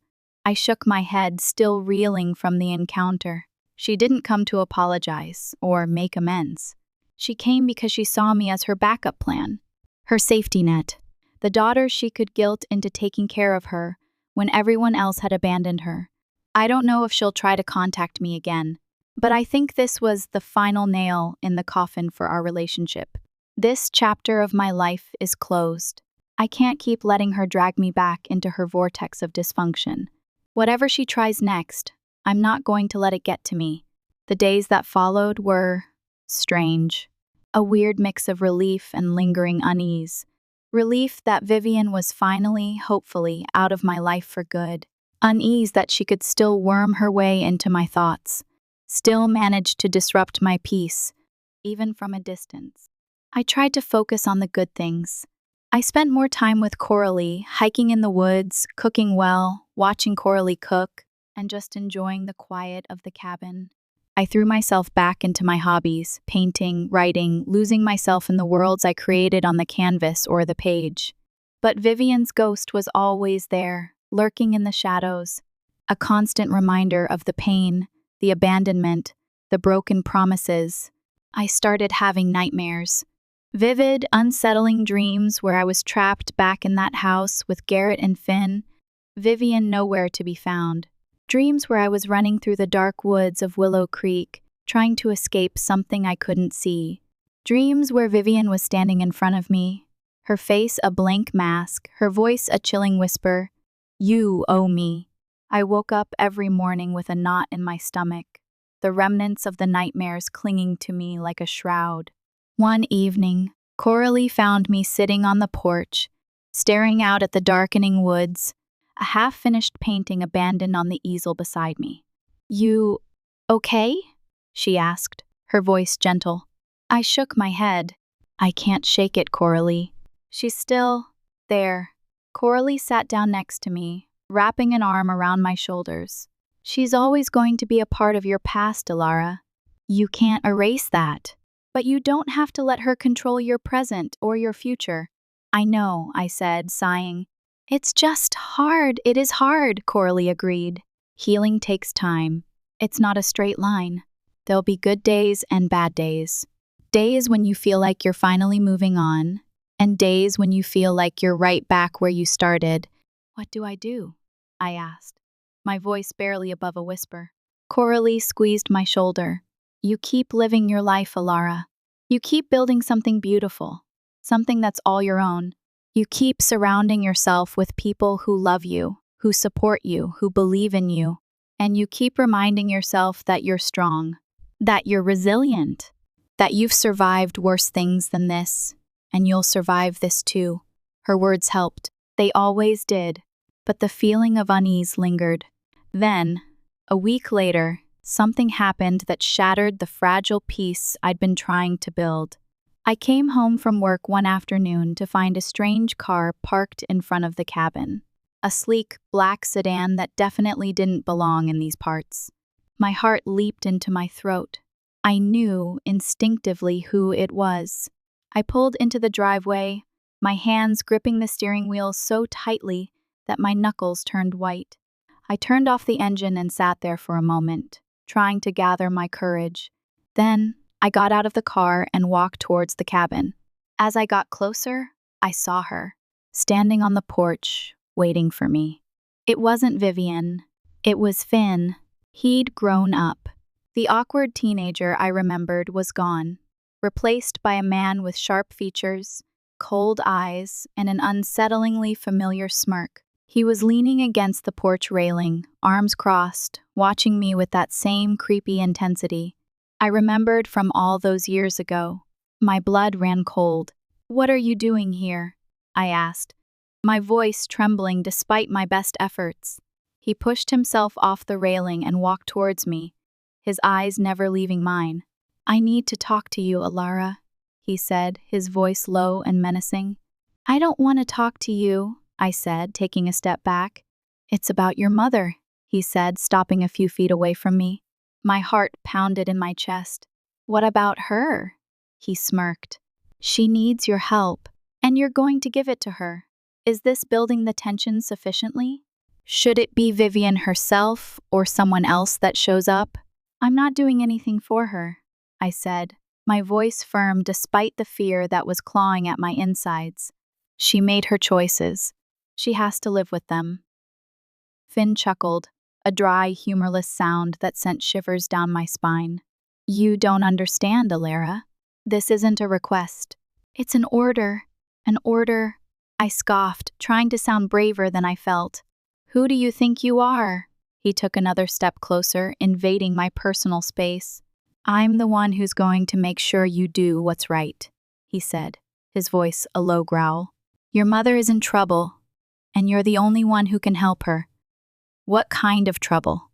I shook my head, still reeling from the encounter. She didn't come to apologize or make amends. She came because she saw me as her backup plan, her safety net, the daughter she could guilt into taking care of her when everyone else had abandoned her. I don't know if she'll try to contact me again, but I think this was the final nail in the coffin for our relationship. This chapter of my life is closed. I can't keep letting her drag me back into her vortex of dysfunction. Whatever she tries next, I'm not going to let it get to me. The days that followed were strange. A weird mix of relief and lingering unease. Relief that Vivian was finally, hopefully, out of my life for good. Unease that she could still worm her way into my thoughts, still manage to disrupt my peace, even from a distance. I tried to focus on the good things. I spent more time with Coralie, hiking in the woods, cooking well, watching Coralie cook, and just enjoying the quiet of the cabin. I threw myself back into my hobbies, painting, writing, losing myself in the worlds I created on the canvas or the page. But Vivian's ghost was always there, lurking in the shadows, a constant reminder of the pain, the abandonment, the broken promises. I started having nightmares. Vivid, unsettling dreams where I was trapped back in that house with Garrett and Finn, Vivian nowhere to be found. Dreams where I was running through the dark woods of Willow Creek, trying to escape something I couldn't see. Dreams where Vivian was standing in front of me, her face a blank mask, her voice a chilling whisper, "You owe me." I woke up every morning with a knot in my stomach, the remnants of the nightmares clinging to me like a shroud. One evening, Coralie found me sitting on the porch, staring out at the darkening woods, a half-finished painting abandoned on the easel beside me. "You okay?" she asked, her voice gentle. I shook my head. "I can't shake it, Coralie." "She's still there." Coralie sat down next to me, wrapping an arm around my shoulders. "She's always going to be a part of your past, Alara. You can't erase that. But you don't have to let her control your present or your future." "I know," I said, sighing. "It's just hard. It is hard," Coralie agreed. "Healing takes time. It's not a straight line. There'll be good days and bad days. Days when you feel like you're finally moving on, and days when you feel like you're right back where you started." "What do I do?" I asked, my voice barely above a whisper. Coralie squeezed my shoulder. "You keep living your life, Alara. You keep building something beautiful, something that's all your own. You keep surrounding yourself with people who love you, who support you, who believe in you. And you keep reminding yourself that you're strong, that you're resilient, that you've survived worse things than this, and you'll survive this too." Her words helped. They always did, but the feeling of unease lingered. Then, a week later, something happened that shattered the fragile peace I'd been trying to build. I came home from work one afternoon to find a strange car parked in front of the cabin. A sleek, black sedan that definitely didn't belong in these parts. My heart leaped into my throat. I knew instinctively who it was. I pulled into the driveway, my hands gripping the steering wheel so tightly that my knuckles turned white. I turned off the engine and sat there for a moment, trying to gather my courage. Then, I got out of the car and walked towards the cabin. As I got closer, I saw her, standing on the porch, waiting for me. It wasn't Vivian. It was Finn. He'd grown up. The awkward teenager I remembered was gone, replaced by a man with sharp features, cold eyes, and an unsettlingly familiar smirk. He was leaning against the porch railing, arms crossed, watching me with that same creepy intensity I remembered from all those years ago. My blood ran cold. "What are you doing here?" I asked, my voice trembling despite my best efforts. He pushed himself off the railing and walked towards me, his eyes never leaving mine. "I need to talk to you, Alara," he said, his voice low and menacing. "I don't want to talk to you," I said, taking a step back. "It's about your mother," he said, stopping a few feet away from me. My heart pounded in my chest. "What about her?" He smirked. "She needs your help, and you're going to give it to her. Is this building the tension sufficiently? Should it be Vivian herself or someone else that shows up?" "I'm not doing anything for her," I said, my voice firm despite the fear that was clawing at my insides. "She made her choices. She has to live with them." Finn chuckled, a dry, humorless sound that sent shivers down my spine. "You don't understand, Alara. This isn't a request. It's an order. An order," I scoffed, trying to sound braver than I felt. "Who do you think you are?" He took another step closer, invading my personal space. "I'm the one who's going to make sure you do what's right," he said, his voice a low growl. "Your mother is in trouble, and you're the only one who can help her." "What kind of trouble?"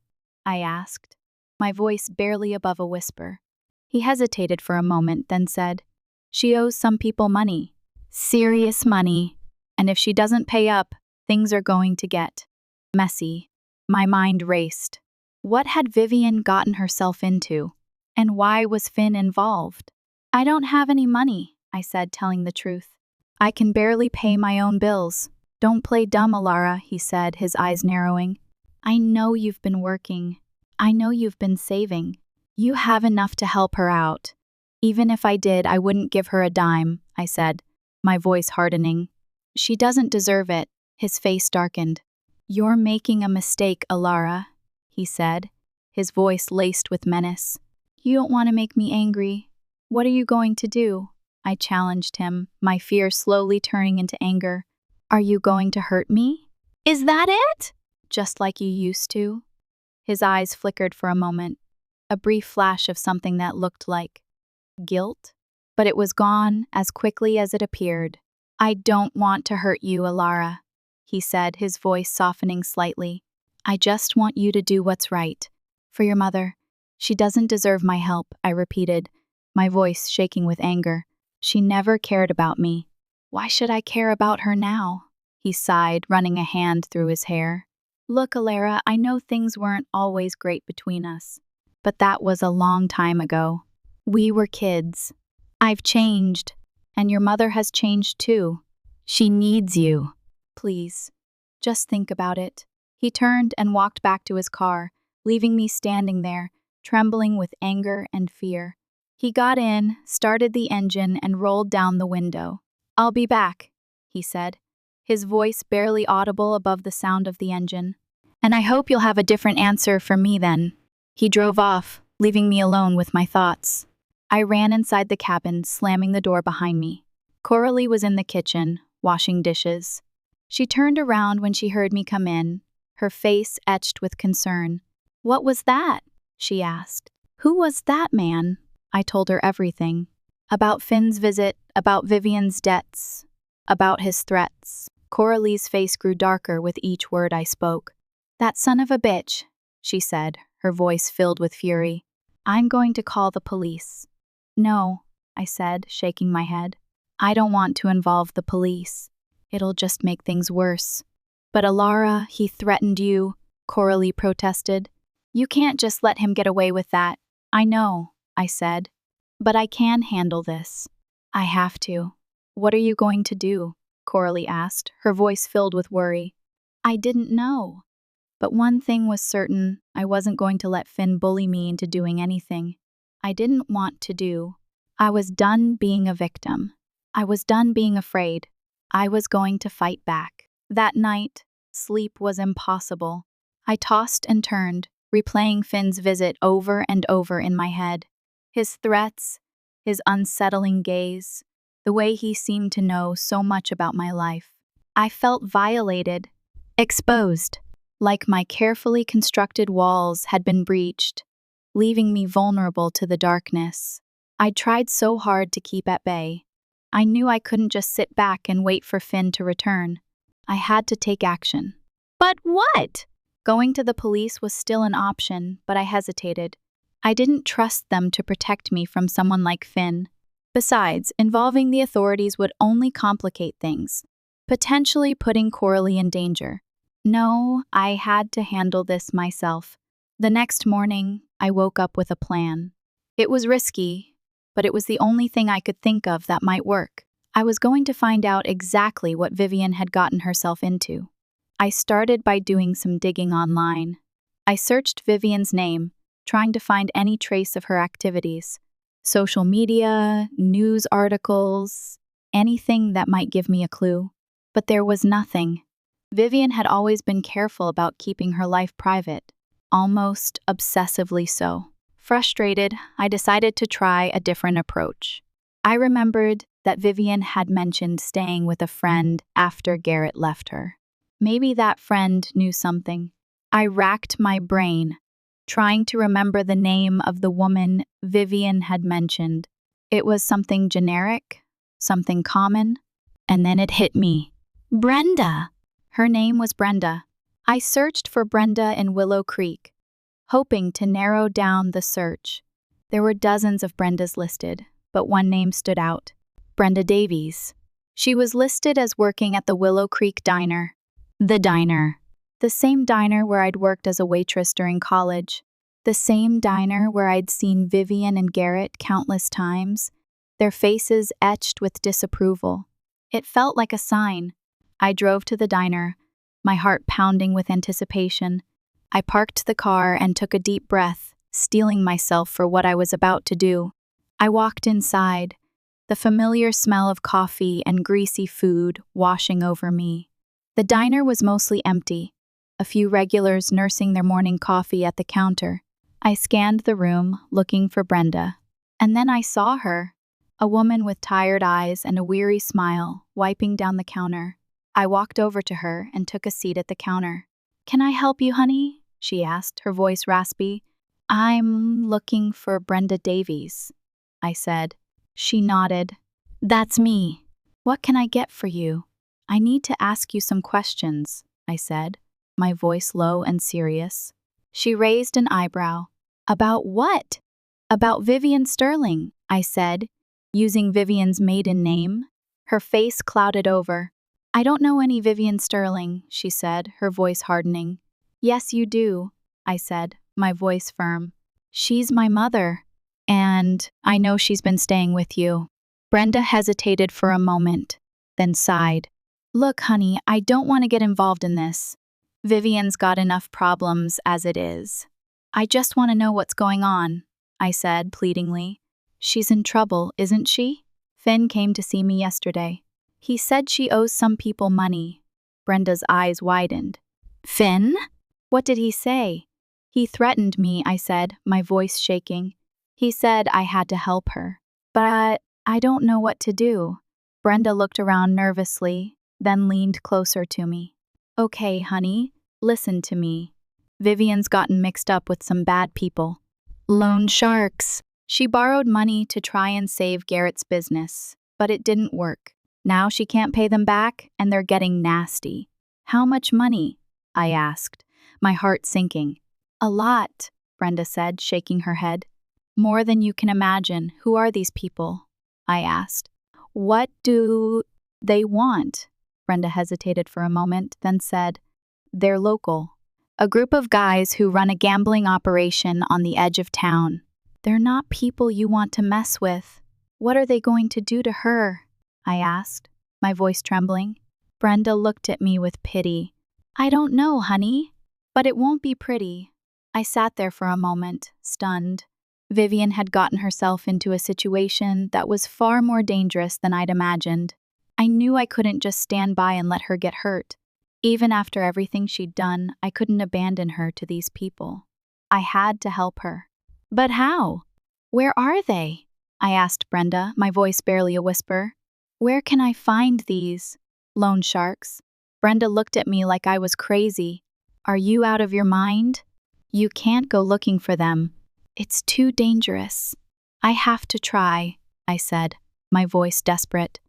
I asked, my voice barely above a whisper. He hesitated for a moment, then said, "She owes some people money. Serious money. And if she doesn't pay up, things are going to get messy." My mind raced. What had Vivian gotten herself into? And why was Finn involved? "I don't have any money," I said, telling the truth. "I can barely pay my own bills." "Don't play dumb, Alara," he said, his eyes narrowing. "I know you've been working. I know you've been saving. You have enough to help her out." "Even if I did, I wouldn't give her a dime," I said, my voice hardening. "She doesn't deserve it." His face darkened. "You're making a mistake, Alara," he said, his voice laced with menace. "You don't want to make me angry. What are you going to do?" I challenged him, my fear slowly turning into anger. "Are you going to hurt me? Is that it? Just like you used to?" His eyes flickered for a moment, a brief flash of something that looked like guilt, but it was gone as quickly as it appeared. "I don't want to hurt you, Alara," he said, his voice softening slightly. "I just want you to do what's right. For your mother. She doesn't deserve my help," I repeated, my voice shaking with anger. "She never cared about me. Why should I care about her now?" He sighed, running a hand through his hair. "Look, Alara, I know things weren't always great between us, but that was a long time ago. We were kids. I've changed, and your mother has changed too. She needs you. Please, just think about it." He turned and walked back to his car, leaving me standing there, trembling with anger and fear. He got in, started the engine, and rolled down the window. "I'll be back," he said, his voice barely audible above the sound of the engine. "And I hope you'll have a different answer for me then." He drove off, leaving me alone with my thoughts. I ran inside the cabin, slamming the door behind me. Coralie was in the kitchen, washing dishes. She turned around when she heard me come in, her face etched with concern. "What was that?" she asked. "Who was that man?" I told her everything. About Finn's visit, about Vivian's debts, about his threats. Coralie's face grew darker with each word I spoke. "That son of a bitch," she said, her voice filled with fury. "I'm going to call the police." "No," I said, shaking my head. I don't want to involve the police. It'll just make things worse. But Alara, he threatened you, Coralie protested. You can't just let him get away with that. I know, I said. But I can handle this. I have to. What are you going to do? Coralie asked, her voice filled with worry. I didn't know. But one thing was certain, I wasn't going to let Finn bully me into doing anything I didn't want to do. I was done being a victim. I was done being afraid. I was going to fight back. That night, sleep was impossible. I tossed and turned, replaying Finn's visit over and over in my head. His threats, his unsettling gaze, the way he seemed to know so much about my life. I felt violated, exposed, like my carefully constructed walls had been breached, leaving me vulnerable to the darkness. I tried so hard to keep at bay. I knew I couldn't just sit back and wait for Finn to return. I had to take action. But what? Going to the police was still an option, but I hesitated. I didn't trust them to protect me from someone like Finn. Besides, involving the authorities would only complicate things, potentially putting Coralie in danger. No, I had to handle this myself. The next morning, I woke up with a plan. It was risky, but it was the only thing I could think of that might work. I was going to find out exactly what Vivian had gotten herself into. I started by doing some digging online. I searched Vivian's name, trying to find any trace of her activities. Social media, news articles, anything that might give me a clue. But there was nothing. Vivian had always been careful about keeping her life private, almost obsessively so. Frustrated, I decided to try a different approach. I remembered that Vivian had mentioned staying with a friend after Garrett left her. Maybe that friend knew something. I racked my brain, trying to remember the name of the woman Vivian had mentioned. It was something generic, something common, and then it hit me. Brenda! Her name was Brenda. I searched for Brenda in Willow Creek, hoping to narrow down the search. There were dozens of Brendas listed, but one name stood out. Brenda Davies. She was listed as working at the Willow Creek Diner. The diner. The same diner where I'd worked as a waitress during college. The same diner where I'd seen Vivian and Garrett countless times, their faces etched with disapproval. It felt like a sign. I drove to the diner, my heart pounding with anticipation. I parked the car and took a deep breath, steeling myself for what I was about to do. I walked inside, the familiar smell of coffee and greasy food washing over me. The diner was mostly empty, a few regulars nursing their morning coffee at the counter. I scanned the room, looking for Brenda. And then I saw her, a woman with tired eyes and a weary smile, wiping down the counter. I walked over to her and took a seat at the counter. "Can I help you, honey?" she asked, her voice raspy. "I'm looking for Brenda Davies," I said. She nodded. "That's me. What can I get for you?" "I need to ask you some questions," I said, my voice low and serious. She raised an eyebrow. "About what?" "About Vivian Sterling," I said, using Vivian's maiden name. Her face clouded over. "I don't know any Vivian Sterling," she said, her voice hardening. "Yes, you do," I said, my voice firm. "She's my mother, and I know she's been staying with you." Brenda hesitated for a moment, then sighed. "Look, honey, I don't want to get involved in this. Vivian's got enough problems as it is. I just want to know what's going on," I said pleadingly. "She's in trouble, isn't she? Finn came to see me yesterday. He said she owes some people money." Brenda's eyes widened. "Finn? What did he say?" "He threatened me," I said, my voice shaking. "He said I had to help her. But I don't know what to do." Brenda looked around nervously, then leaned closer to me. "Okay, honey, listen to me. Vivian's gotten mixed up with some bad people. Loan sharks. She borrowed money to try and save Garrett's business, but it didn't work. Now she can't pay them back, and they're getting nasty." "How much money?" I asked, my heart sinking. "A lot," Brenda said, shaking her head. "More than you can imagine. Who are these people?" I asked. What do they want? Brenda hesitated for a moment, then said, They're local. A group of guys who run a gambling operation on the edge of town. They're not people you want to mess with. What are they going to do to her? I asked, my voice trembling. Brenda looked at me with pity. I don't know, honey, but it won't be pretty. I sat there for a moment, stunned. Vivian had gotten herself into a situation that was far more dangerous than I'd imagined. I knew I couldn't just stand by and let her get hurt. Even after everything she'd done, I couldn't abandon her to these people. I had to help her. But how? Where are they? I asked Brenda, my voice barely a whisper. Where can I find these loan sharks? Brenda looked at me like I was crazy. Are you out of your mind? You can't go looking for them. It's too dangerous. I have to try, I said, my voice desperate.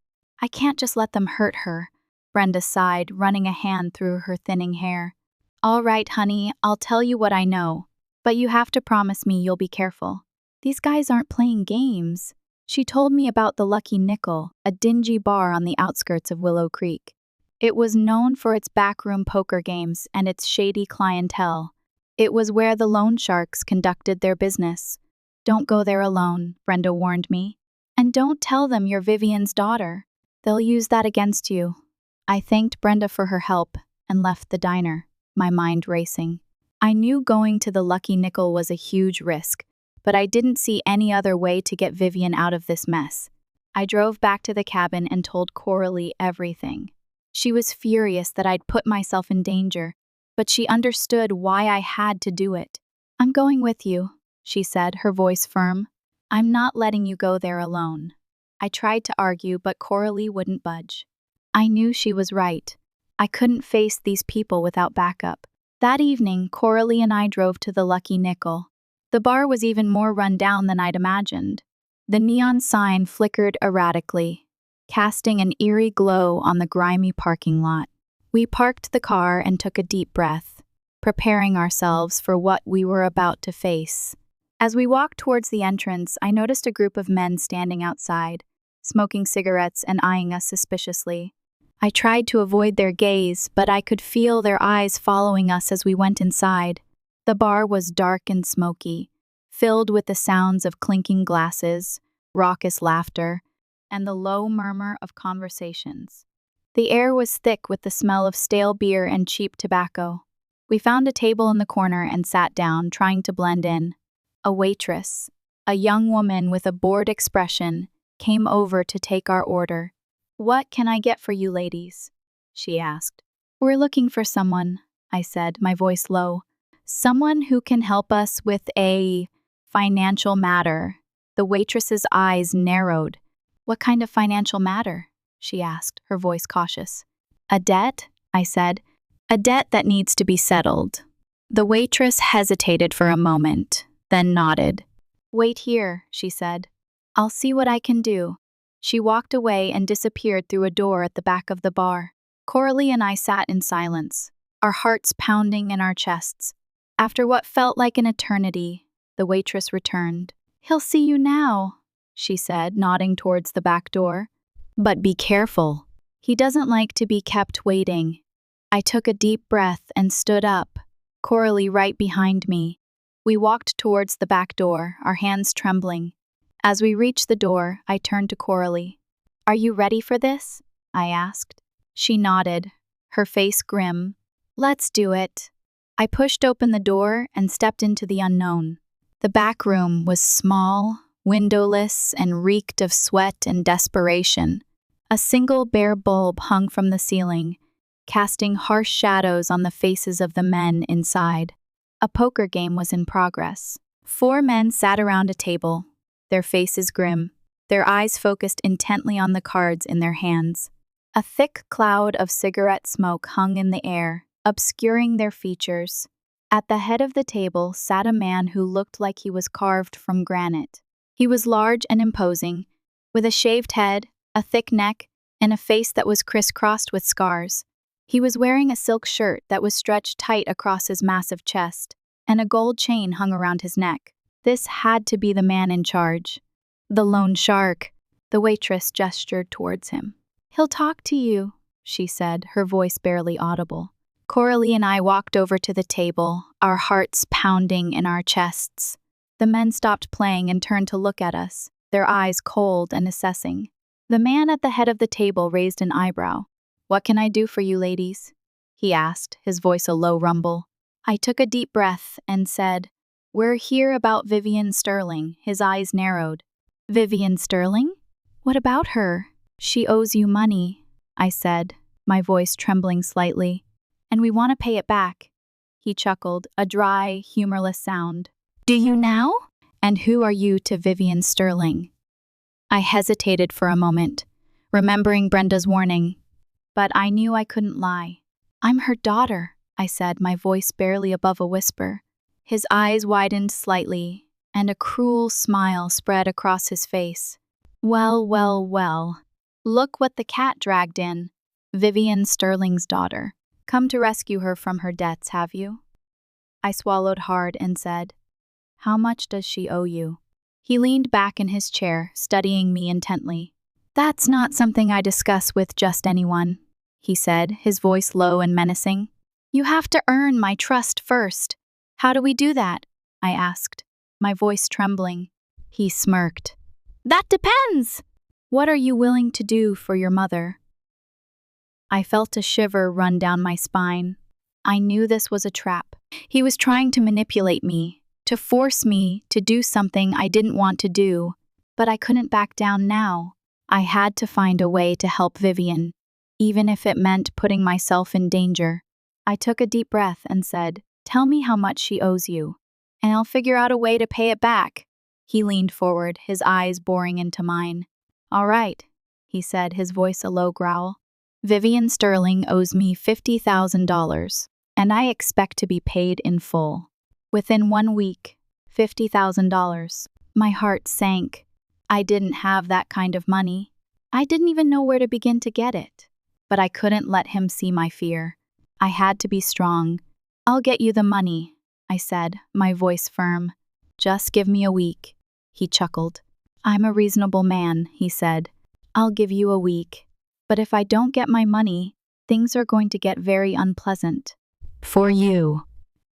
I can't just let them hurt her. Brenda sighed, running a hand through her thinning hair. All right, honey, I'll tell you what I know. But you have to promise me you'll be careful. These guys aren't playing games. She told me about the Lucky Nickel, a dingy bar on the outskirts of Willow Creek. It was known for its backroom poker games and its shady clientele. It was where the loan sharks conducted their business. Don't go there alone, Brenda warned me. And don't tell them you're Vivian's daughter. They'll use that against you. I thanked Brenda for her help and left the diner, my mind racing. I knew going to the Lucky Nickel was a huge risk, but I didn't see any other way to get Vivian out of this mess. I drove back to the cabin and told Coralie everything. She was furious that I'd put myself in danger, but she understood why I had to do it. I'm going with you, she said, her voice firm. I'm not letting you go there alone. I tried to argue, but Coralie wouldn't budge. I knew she was right. I couldn't face these people without backup. That evening, Coralie and I drove to the Lucky Nickel. The bar was even more run down than I'd imagined. The neon sign flickered erratically, casting an eerie glow on the grimy parking lot. We parked the car and took a deep breath, preparing ourselves for what we were about to face. As we walked towards the entrance, I noticed a group of men standing outside, smoking cigarettes and eyeing us suspiciously. I tried to avoid their gaze, but I could feel their eyes following us as we went inside. The bar was dark and smoky, filled with the sounds of clinking glasses, raucous laughter, and the low murmur of conversations. The air was thick with the smell of stale beer and cheap tobacco. We found a table in the corner and sat down, trying to blend in. A waitress, a young woman with a bored expression, came over to take our order. What can I get for you ladies? She asked. We're looking for someone, I said, my voice low. Someone who can help us with a financial matter. The waitress's eyes narrowed. What kind of financial matter? She asked, her voice cautious. A debt? I said. A debt that needs to be settled. The waitress hesitated for a moment, then nodded. Wait here, she said. I'll see what I can do. She walked away and disappeared through a door at the back of the bar. Coralie and I sat in silence, our hearts pounding in our chests. After what felt like an eternity, the waitress returned. He'll see you now, she said, nodding towards the back door. But be careful. He doesn't like to be kept waiting. I took a deep breath and stood up, Coralie right behind me. We walked towards the back door, our hands trembling. As we reached the door, I turned to Coralie. Are you ready for this? I asked. She nodded, her face grim. Let's do it. I pushed open the door and stepped into the unknown. The back room was small, windowless, and reeked of sweat and desperation. A single bare bulb hung from the ceiling, casting harsh shadows on the faces of the men inside. A poker game was in progress. 4 men sat around a table, their faces grim, their eyes focused intently on the cards in their hands. A thick cloud of cigarette smoke hung in the air, obscuring their features. At the head of the table sat a man who looked like he was carved from granite. He was large and imposing, with a shaved head, a thick neck, and a face that was crisscrossed with scars. He was wearing a silk shirt that was stretched tight across his massive chest, and a gold chain hung around his neck. This had to be the man in charge. The loan shark. The waitress gestured towards him. "He'll talk to you," she said, her voice barely audible. Coralie and I walked over to the table, our hearts pounding in our chests. The men stopped playing and turned to look at us, their eyes cold and assessing. The man at the head of the table raised an eyebrow. "What can I do for you, ladies?" he asked, his voice a low rumble. I took a deep breath and said, "We're here about Vivian Sterling." His eyes narrowed. "Vivian Sterling? What about her?" "She owes you money," I said, my voice trembling slightly. "And we want to pay it back." He chuckled, a dry, humorless sound. "Do you now? And who are you to Vivian Sterling?" I hesitated for a moment, remembering Brenda's warning, but I knew I couldn't lie. "I'm her daughter," I said, my voice barely above a whisper. His eyes widened slightly, and a cruel smile spread across his face. "Well, well, well. Look what the cat dragged in. Vivian Sterling's daughter. Come to rescue her from her debts, have you?" I swallowed hard and said, "How much does she owe you?" He leaned back in his chair, studying me intently. "That's not something I discuss with just anyone," he said, his voice low and menacing. "You have to earn my trust first." "How do we do that?" I asked, my voice trembling. He smirked. "That depends. What are you willing to do for your mother?" I felt a shiver run down my spine. I knew this was a trap. He was trying to manipulate me, to force me to do something I didn't want to do, but I couldn't back down now. I had to find a way to help Vivian, even if it meant putting myself in danger. I took a deep breath and said, "Tell me how much she owes you, and I'll figure out a way to pay it back." He leaned forward, his eyes boring into mine. "All right," he said, his voice a low growl. "Vivian Sterling owes me $50,000, and I expect to be paid in full. Within 1 week, $50,000. My heart sank. I didn't have that kind of money. I didn't even know where to begin to get it. But I couldn't let him see my fear. I had to be strong. "I'll get you the money," I said, my voice firm. "Just give me a week." He chuckled. "I'm a reasonable man," he said. "I'll give you a week. But if I don't get my money, things are going to get very unpleasant. For you.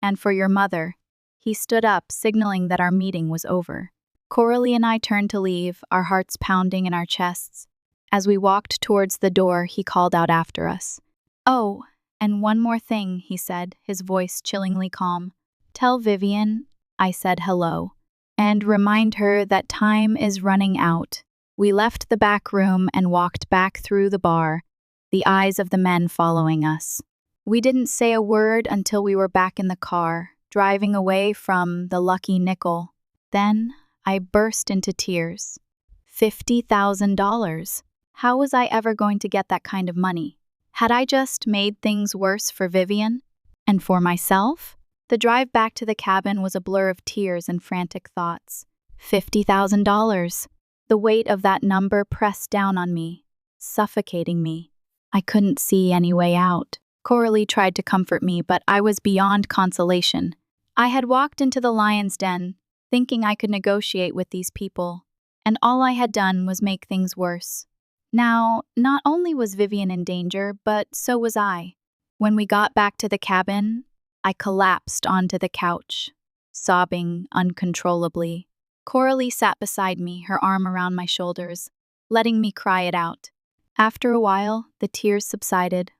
And for your mother." He stood up, signaling that our meeting was over. Coralie and I turned to leave, our hearts pounding in our chests. As we walked towards the door, he called out after us. "Oh, and one more thing," he said, his voice chillingly calm. "Tell Vivian I said hello, and remind her that time is running out." We left the back room and walked back through the bar, the eyes of the men following us. We didn't say a word until we were back in the car, driving away from the Lucky Nickel. Then I burst into tears. $50,000. How was I ever going to get that kind of money? Had I just made things worse for Vivian? And for myself? The drive back to the cabin was a blur of tears and frantic thoughts. $50,000. The weight of that number pressed down on me, suffocating me. I couldn't see any way out. Coralie tried to comfort me, but I was beyond consolation. I had walked into the lion's den, thinking I could negotiate with these people, and all I had done was make things worse. Now, not only was Vivian in danger, but so was I. When we got back to the cabin, I collapsed onto the couch, sobbing uncontrollably. Coralie sat beside me, her arm around my shoulders, letting me cry it out. After a while, the tears subsided,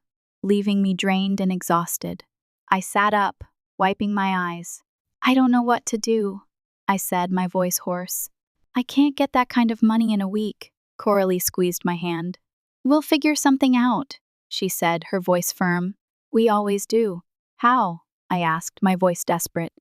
leaving me drained and exhausted. I sat up, wiping my eyes. "I don't know what to do," I said, my voice hoarse. "I can't get that kind of money in a week." Coralie squeezed my hand. "We'll figure something out," she said, her voice firm. "We always do." "How?" I asked, my voice desperate.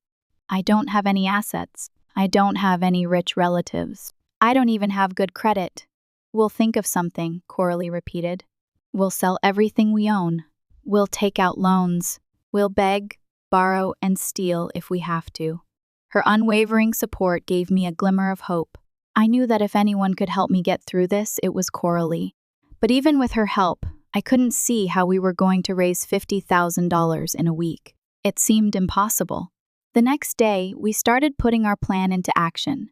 "I don't have any assets. I don't have any rich relatives. I don't even have good credit." "We'll think of something," Coralie repeated. "We'll sell everything we own. We'll take out loans. We'll beg, borrow, and steal if we have to." Her unwavering support gave me a glimmer of hope. I knew that if anyone could help me get through this, it was Coralie. But even with her help, I couldn't see how we were going to raise $50,000 in a week. It seemed impossible. The next day, we started putting our plan into action.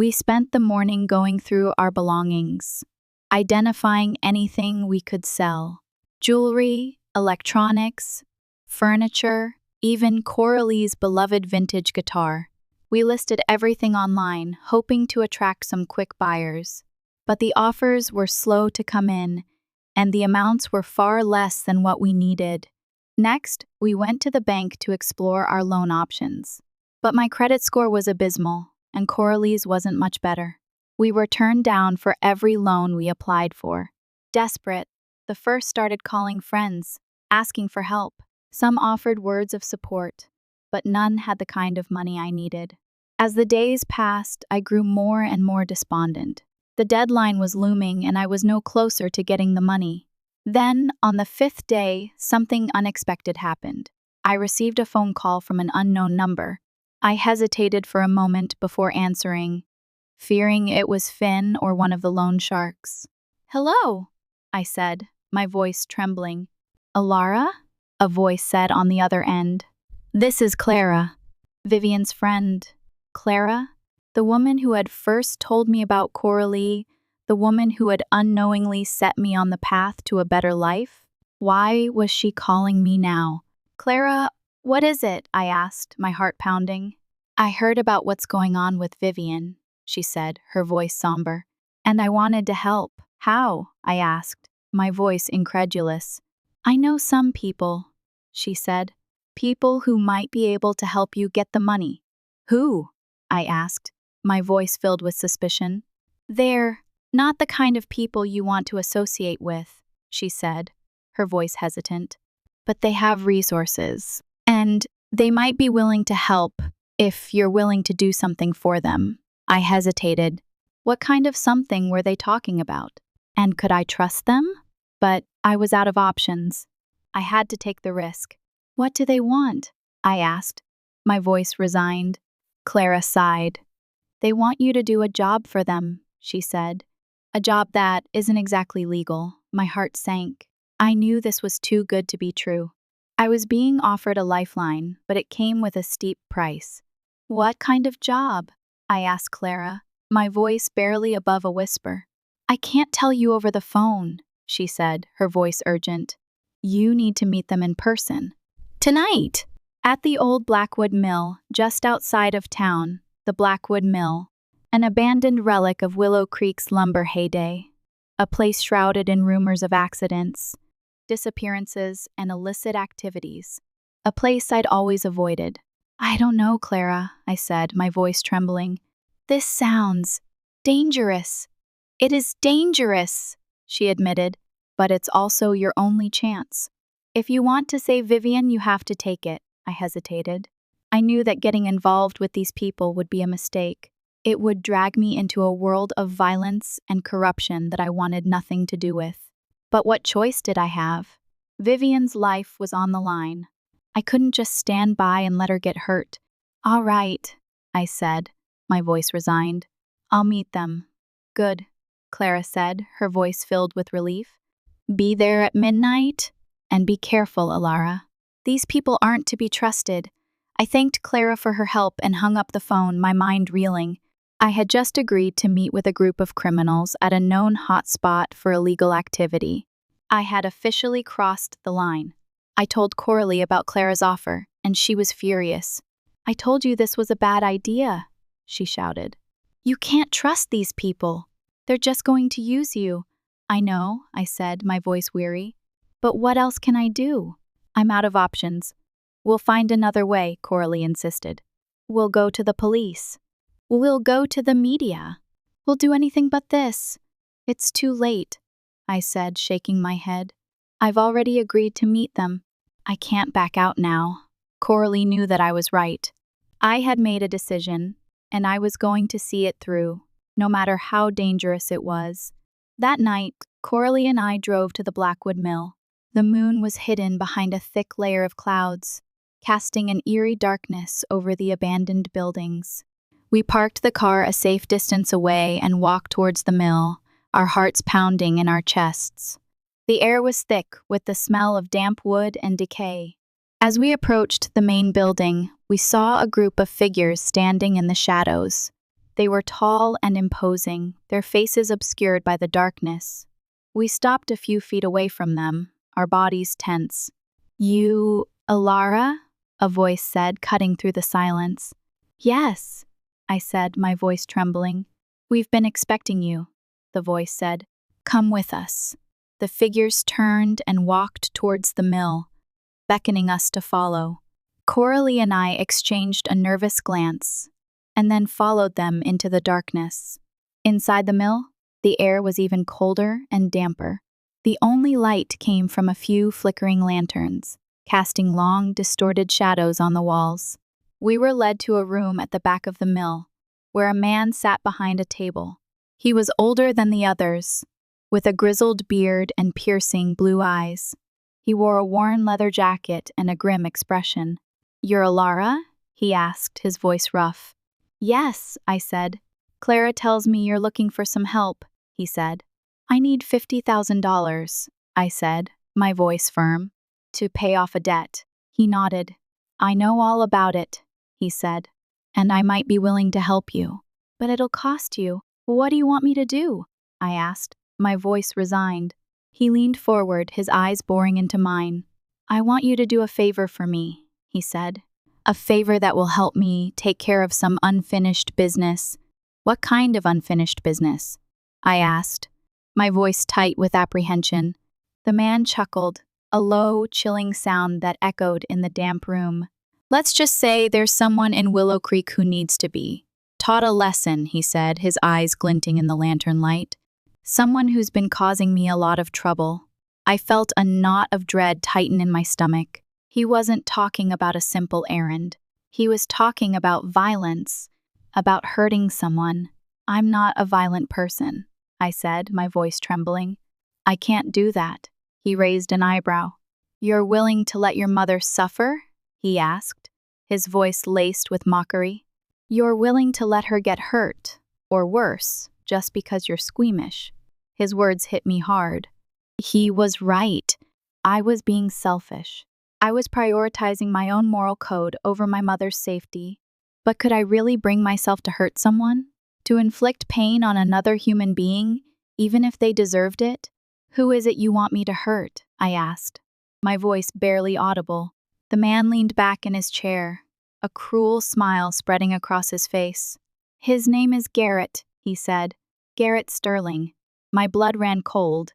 We spent the morning going through our belongings, identifying anything we could sell. Jewelry, electronics, furniture, even Coralie's beloved vintage guitar. We listed everything online, hoping to attract some quick buyers. But the offers were slow to come in, and the amounts were far less than what we needed. Next, we went to the bank to explore our loan options. But my credit score was abysmal, and Coralie's wasn't much better. We were turned down for every loan we applied for. Desperate, the first started calling friends, asking for help. Some offered words of support, but none had the kind of money I needed. As the days passed, I grew more and more despondent. The deadline was looming, and I was no closer to getting the money. Then, on the 5th day, something unexpected happened. I received a phone call from an unknown number. I hesitated for a moment before answering, fearing it was Finn or one of the loan sharks. "Hello," I said, my voice trembling. "Alara?" a voice said on the other end. "This is Clara, Vivian's friend." Clara? The woman who had first told me about Coralie, the woman who had unknowingly set me on the path to a better life? Why was she calling me now? "Clara, what is it?" I asked, my heart pounding. "I heard about what's going on with Vivian," she said, her voice somber. "And I wanted to help." "How?" I asked, my voice incredulous. "I know some people," she said. "People who might be able to help you get the money." "Who?" I asked, my voice filled with suspicion. "They're not the kind of people you want to associate with," she said, her voice hesitant. "But they have resources, and they might be willing to help if you're willing to do something for them." I hesitated. What kind of something were they talking about? And could I trust them? But I was out of options. I had to take the risk. "What do they want?" I asked, my voice resigned. Clara sighed. "They want you to do a job for them," she said. "A job that isn't exactly legal." My heart sank. I knew this was too good to be true. I was being offered a lifeline, but it came with a steep price. "What kind of job?" I asked Clara, my voice barely above a whisper. "I can't tell you over the phone," she said, her voice urgent. "You need to meet them in person. Tonight!" At the old Blackwood Mill, just outside of town, the Blackwood Mill, an abandoned relic of Willow Creek's lumber heyday, a place shrouded in rumors of accidents, disappearances, and illicit activities, a place I'd always avoided. "I don't know, Clara," I said, my voice trembling. "This sounds dangerous." "It is dangerous," she admitted, "but it's also your only chance. If you want to save Vivian, you have to take it." I hesitated. I knew that getting involved with these people would be a mistake. It would drag me into a world of violence and corruption that I wanted nothing to do with. But what choice did I have? Vivian's life was on the line. I couldn't just stand by and let her get hurt. "All right," I said, my voice resigned. "I'll meet them." "Good," Clara said, her voice filled with relief. "Be there at midnight, and be careful, Alara. These people aren't to be trusted." I thanked Clara for her help and hung up the phone, my mind reeling. I had just agreed to meet with a group of criminals at a known hotspot for illegal activity. I had officially crossed the line. I told Coralie about Clara's offer, and she was furious. "I told you this was a bad idea," she shouted. "You can't trust these people. They're just going to use you." "I know," I said, my voice weary. "But what else can I do? I'm out of options." "We'll find another way," Coralie insisted. "We'll go to the police. We'll go to the media. We'll do anything but this." "It's too late," I said, shaking my head. "I've already agreed to meet them. I can't back out now." Coralie knew that I was right. I had made a decision, and I was going to see it through, no matter how dangerous it was. That night, Coralie and I drove to the Blackwood Mill. The moon was hidden behind a thick layer of clouds, casting an eerie darkness over the abandoned buildings. We parked the car a safe distance away and walked towards the mill, our hearts pounding in our chests. The air was thick with the smell of damp wood and decay. As we approached the main building, we saw a group of figures standing in the shadows. They were tall and imposing, their faces obscured by the darkness. We stopped a few feet away from them, our bodies tense. "You, Alara?" a voice said, cutting through the silence. "Yes," I said, my voice trembling. "We've been expecting you," the voice said. "Come with us." The figures turned and walked towards the mill, beckoning us to follow. Coralie and I exchanged a nervous glance, and then followed them into the darkness. Inside the mill, the air was even colder and damper. The only light came from a few flickering lanterns, casting long, distorted shadows on the walls. We were led to a room at the back of the mill, where a man sat behind a table. He was older than the others, with a grizzled beard and piercing blue eyes. He wore a worn leather jacket and a grim expression. "You're Alara?" he asked, his voice rough. "Yes," I said. "Clara tells me you're looking for some help," he said. "I need $50,000, I said, my voice firm. "To pay off a debt." He nodded. "I know all about it," he said, "and I might be willing to help you. But it'll cost you. What do you want me to do?" I asked, my voice resigned. He leaned forward, his eyes boring into mine. "I want you to do a favor for me," he said. "A favor that will help me take care of some unfinished business." "What kind of unfinished business?" I asked, my voice tight with apprehension. The man chuckled, a low, chilling sound that echoed in the damp room. "Let's just say there's someone in Willow Creek who needs to be taught a lesson," he said, his eyes glinting in the lantern light. "Someone who's been causing me a lot of trouble." I felt a knot of dread tighten in my stomach. He wasn't talking about a simple errand. He was talking about violence, about hurting someone. "I'm not a violent person," I said, my voice trembling. "I can't do that." He raised an eyebrow. "You're willing to let your mother suffer?" he asked, his voice laced with mockery. "You're willing to let her get hurt, or worse, just because you're squeamish." His words hit me hard. He was right. I was being selfish. I was prioritizing my own moral code over my mother's safety. But could I really bring myself to hurt someone? To inflict pain on another human being, even if they deserved it? "Who is it you want me to hurt?" I asked, my voice barely audible. The man leaned back in his chair, a cruel smile spreading across his face. "His name is Garrett," he said. "Garrett Sterling." My blood ran cold.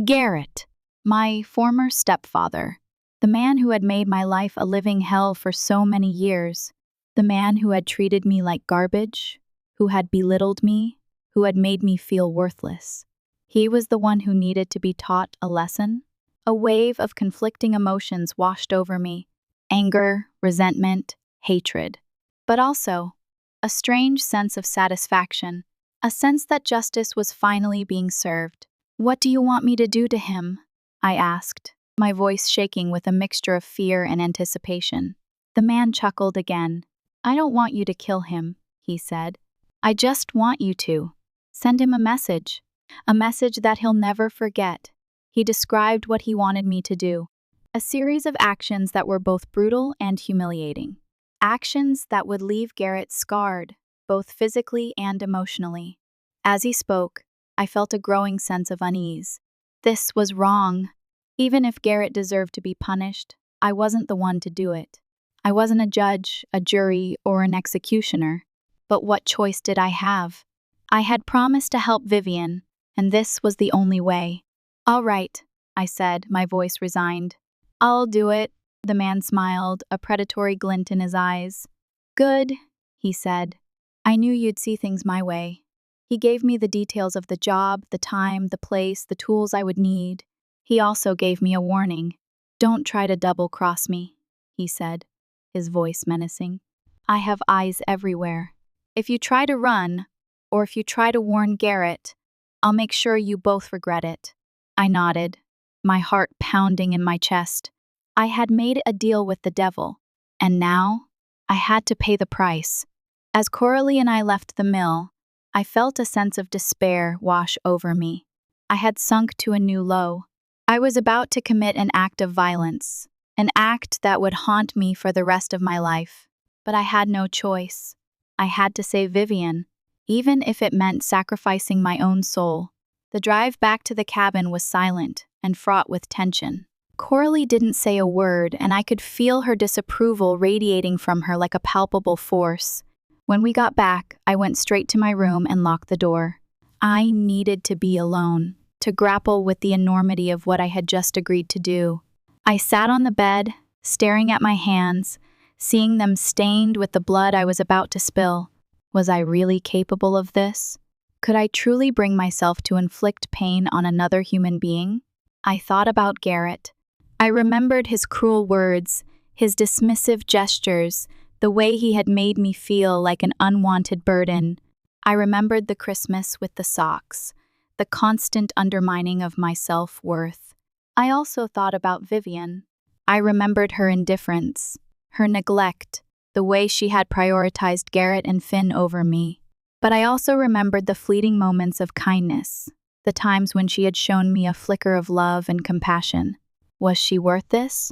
Garrett, my former stepfather. The man who had made my life a living hell for so many years. The man who had treated me like garbage, who had belittled me, who had made me feel worthless. He was the one who needed to be taught a lesson. A wave of conflicting emotions washed over me. Anger, resentment, hatred. But also, a strange sense of satisfaction, a sense that justice was finally being served. "What do you want me to do to him?" I asked, my voice shaking with a mixture of fear and anticipation. The man chuckled again. "I don't want you to kill him," he said. "I just want you to send him a message that he'll never forget." He described what he wanted me to do. A series of actions that were both brutal and humiliating. Actions that would leave Garrett scarred, both physically and emotionally. As he spoke, I felt a growing sense of unease. This was wrong. Even if Garrett deserved to be punished, I wasn't the one to do it. I wasn't a judge, a jury, or an executioner. But what choice did I have? I had promised to help Vivian, and this was the only way. "All right," I said, my voice resigned. "I'll do it." The man smiled, a predatory glint in his eyes. "Good," he said. "I knew you'd see things my way." He gave me the details of the job, the time, the place, the tools I would need. He also gave me a warning. "Don't try to double-cross me," he said, his voice menacing. "I have eyes everywhere. If you try to run, or if you try to warn Garrett, I'll make sure you both regret it." I nodded, my heart pounding in my chest. I had made a deal with the devil, and now I had to pay the price. As Coralie and I left the mill, I felt a sense of despair wash over me. I had sunk to a new low. I was about to commit an act of violence, an act that would haunt me for the rest of my life. But I had no choice. I had to save Vivian, even if it meant sacrificing my own soul. The drive back to the cabin was silent and fraught with tension. Coralie didn't say a word, and I could feel her disapproval radiating from her like a palpable force. When we got back, I went straight to my room and locked the door. I needed to be alone, to grapple with the enormity of what I had just agreed to do. I sat on the bed, staring at my hands, seeing them stained with the blood I was about to spill. Was I really capable of this? Could I truly bring myself to inflict pain on another human being? I thought about Garrett. I remembered his cruel words, his dismissive gestures, the way he had made me feel like an unwanted burden. I remembered the Christmas with the socks, the constant undermining of my self-worth. I also thought about Vivian. I remembered her indifference, her neglect, the way she had prioritized Garrett and Finn over me. But I also remembered the fleeting moments of kindness, the times when she had shown me a flicker of love and compassion. Was she worth this?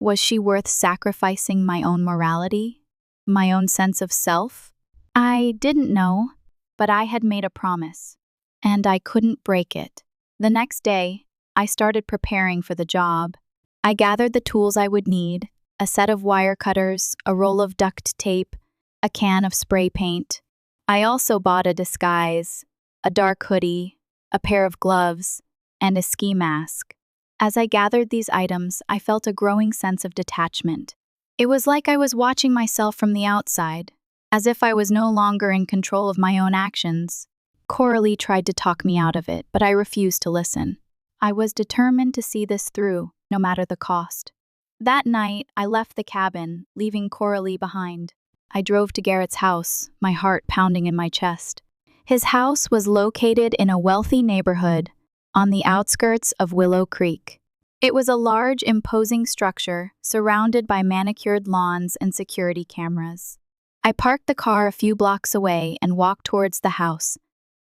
Was she worth sacrificing my own morality? My own sense of self? I didn't know, but I had made a promise, and I couldn't break it. The next day, I started preparing for the job. I gathered the tools I would need: a set of wire cutters, a roll of duct tape, a can of spray paint. I also bought a disguise, a dark hoodie, a pair of gloves, and a ski mask. As I gathered these items, I felt a growing sense of detachment. It was like I was watching myself from the outside, as if I was no longer in control of my own actions. Coralie tried to talk me out of it, but I refused to listen. I was determined to see this through, no matter the cost. That night, I left the cabin, leaving Coralie behind. I drove to Garrett's house, my heart pounding in my chest. His house was located in a wealthy neighborhood on the outskirts of Willow Creek. It was a large, imposing structure surrounded by manicured lawns and security cameras. I parked the car a few blocks away and walked towards the house,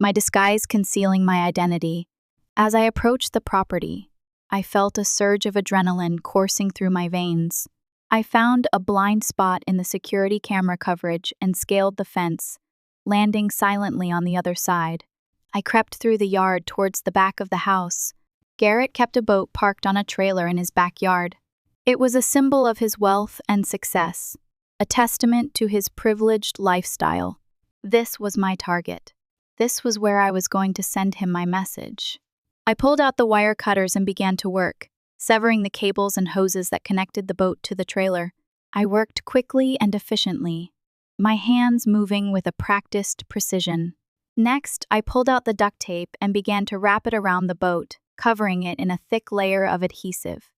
my disguise concealing my identity. As I approached the property, I felt a surge of adrenaline coursing through my veins. I found a blind spot in the security camera coverage and scaled the fence, landing silently on the other side. I crept through the yard towards the back of the house. Garrett kept a boat parked on a trailer in his backyard. It was a symbol of his wealth and success, a testament to his privileged lifestyle. This was my target. This was where I was going to send him my message. I pulled out the wire cutters and began to work, severing the cables and hoses that connected the boat to the trailer. I worked quickly and efficiently, my hands moving with a practiced precision. Next, I pulled out the duct tape and began to wrap it around the boat, covering it in a thick layer of adhesive.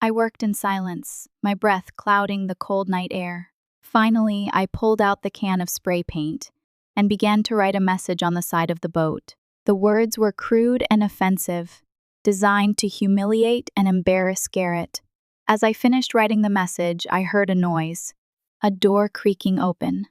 I worked in silence, my breath clouding the cold night air. Finally, I pulled out the can of spray paint and began to write a message on the side of the boat. The words were crude and offensive, designed to humiliate and embarrass Garrett. As I finished writing the message, I heard a noise, a door creaking open.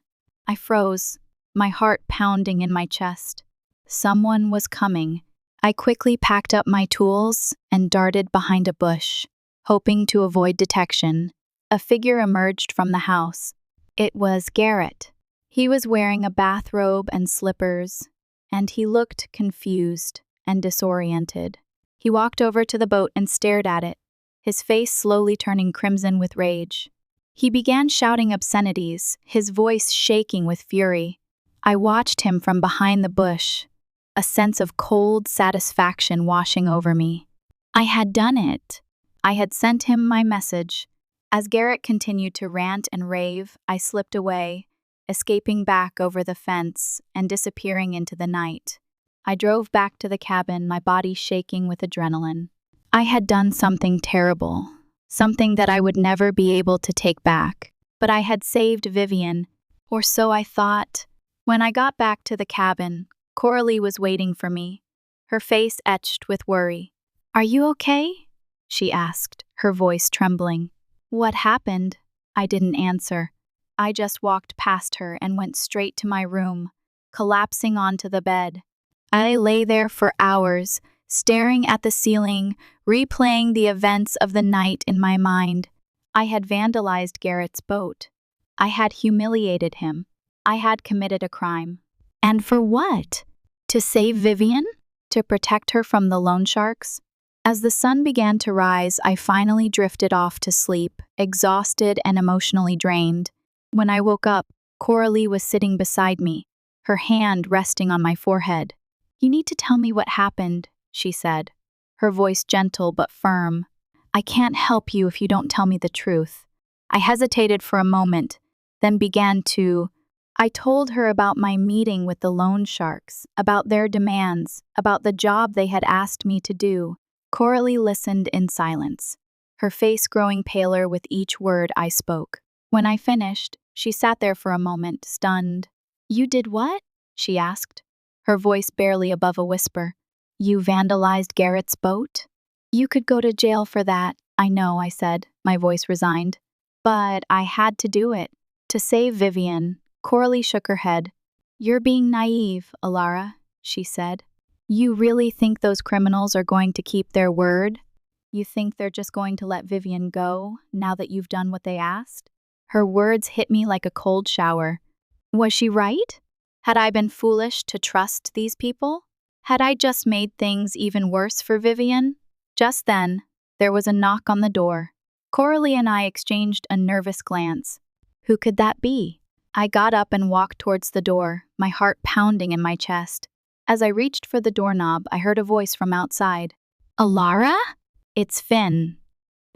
I froze, my heart pounding in my chest. Someone was coming. I quickly packed up my tools and darted behind a bush, hoping to avoid detection. A figure emerged from the house. It was Garrett. He was wearing a bathrobe and slippers, and he looked confused and disoriented. He walked over to the boat and stared at it, his face slowly turning crimson with rage. He began shouting obscenities, his voice shaking with fury. I watched him from behind the bush, a sense of cold satisfaction washing over me. I had done it. I had sent him my message. As Garrett continued to rant and rave, I slipped away, escaping back over the fence and disappearing into the night. I drove back to the cabin, my body shaking with adrenaline. I had done something terrible, something that I would never be able to take back. But I had saved Vivian, or so I thought. When I got back to the cabin, Coralie was waiting for me, her face etched with worry. "Are you okay?" she asked, her voice trembling. "What happened?" I didn't answer. I just walked past her and went straight to my room, collapsing onto the bed. I lay there for hours, staring at the ceiling, replaying the events of the night in my mind. I had vandalized Garrett's boat. I had humiliated him. I had committed a crime. And for what? To save Vivian? To protect her from the loan sharks? As the sun began to rise, I finally drifted off to sleep, exhausted and emotionally drained. When I woke up, Coralie was sitting beside me, her hand resting on my forehead. "You need to tell me what happened," she said, her voice gentle but firm. "I can't help you if you don't tell me the truth." I hesitated for a moment, then began to. I told her about my meeting with the loan sharks, about their demands, about the job they had asked me to do. Coralie listened in silence, her face growing paler with each word I spoke. When I finished, she sat there for a moment, stunned. "You did what?" she asked, her voice barely above a whisper. "You vandalized Garrett's boat?" "You could go to jail for that, I know," I said, my voice resigned. "But I had to do it. To save Vivian." Coralie shook her head. "You're being naive, Alara," she said. "You really think those criminals are going to keep their word? You think they're just going to let Vivian go now that you've done what they asked?" Her words hit me like a cold shower. Was she right? Had I been foolish to trust these people? Had I just made things even worse for Vivian? Just then, there was a knock on the door. Coralie and I exchanged a nervous glance. Who could that be? I got up and walked towards the door, my heart pounding in my chest. As I reached for the doorknob, I heard a voice from outside. "Alara? It's Finn."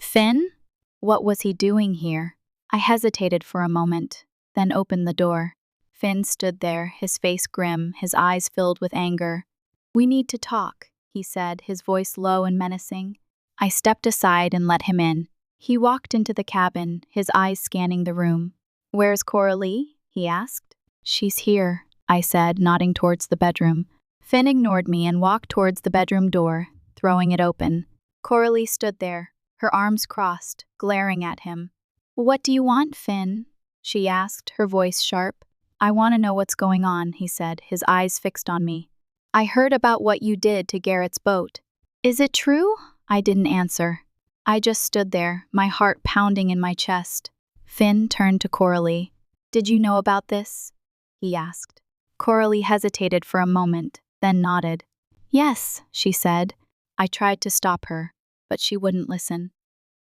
Finn? What was he doing here? I hesitated for a moment, then opened the door. Finn stood there, his face grim, his eyes filled with anger. "We need to talk," he said, his voice low and menacing. I stepped aside and let him in. He walked into the cabin, his eyes scanning the room. "Where's Coralie?" he asked. "She's here," I said, nodding towards the bedroom. Finn ignored me and walked towards the bedroom door, throwing it open. Coralie stood there, her arms crossed, glaring at him. "What do you want, Finn?" she asked, her voice sharp. "I want to know what's going on," he said, his eyes fixed on me. "I heard about what you did to Garrett's boat." "Is it true?" I didn't answer. I just stood there, my heart pounding in my chest. Finn turned to Coralie. "Did you know about this?" he asked. Coralie hesitated for a moment, then nodded. "Yes," she said. I tried to stop her, but she wouldn't listen.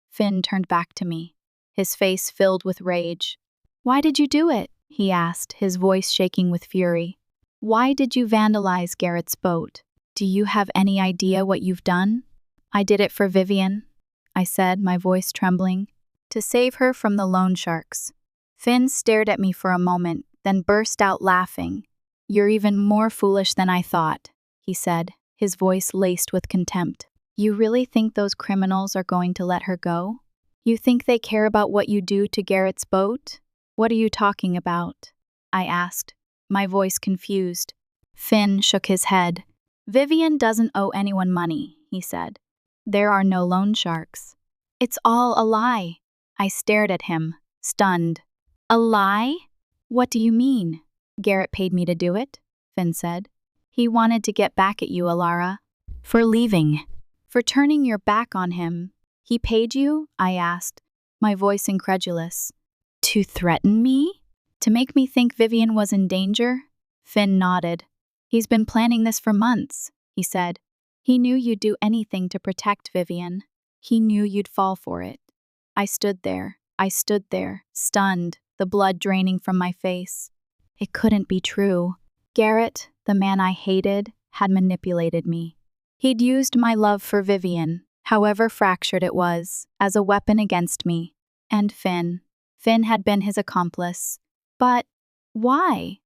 Finn turned back to me, his face filled with rage. "Why did you do it?" he asked, his voice shaking with fury. "Why did you vandalize Garrett's boat? Do you have any idea what you've done?" "I did it for Vivian," I said, my voice trembling. "To save her from the loan sharks." Finn stared at me for a moment, then burst out laughing. "You're even more foolish than I thought," he said, his voice laced with contempt. "You really think those criminals are going to let her go? You think they care about what you do to Garrett's boat? What are you talking about?" I asked, my voice confused. Finn shook his head. "Vivian doesn't owe anyone money," he said. "There are no loan sharks." "It's all a lie." I stared at him, stunned. "A lie? What do you mean?" "Garrett paid me to do it," Finn said. "He wanted to get back at you, Alara. For leaving. For turning your back on him." "He paid you?" I asked, my voice incredulous. "To threaten me? To make me think Vivian was in danger?" Finn nodded. "He's been planning this for months," he said. "He knew you'd do anything to protect Vivian. He knew you'd fall for it." I stood there, stunned, the blood draining from my face. It couldn't be true. Garrett, the man I hated, had manipulated me. He'd used my love for Vivian, however fractured it was, as a weapon against me. And Finn. Finn had been his accomplice. "But why?"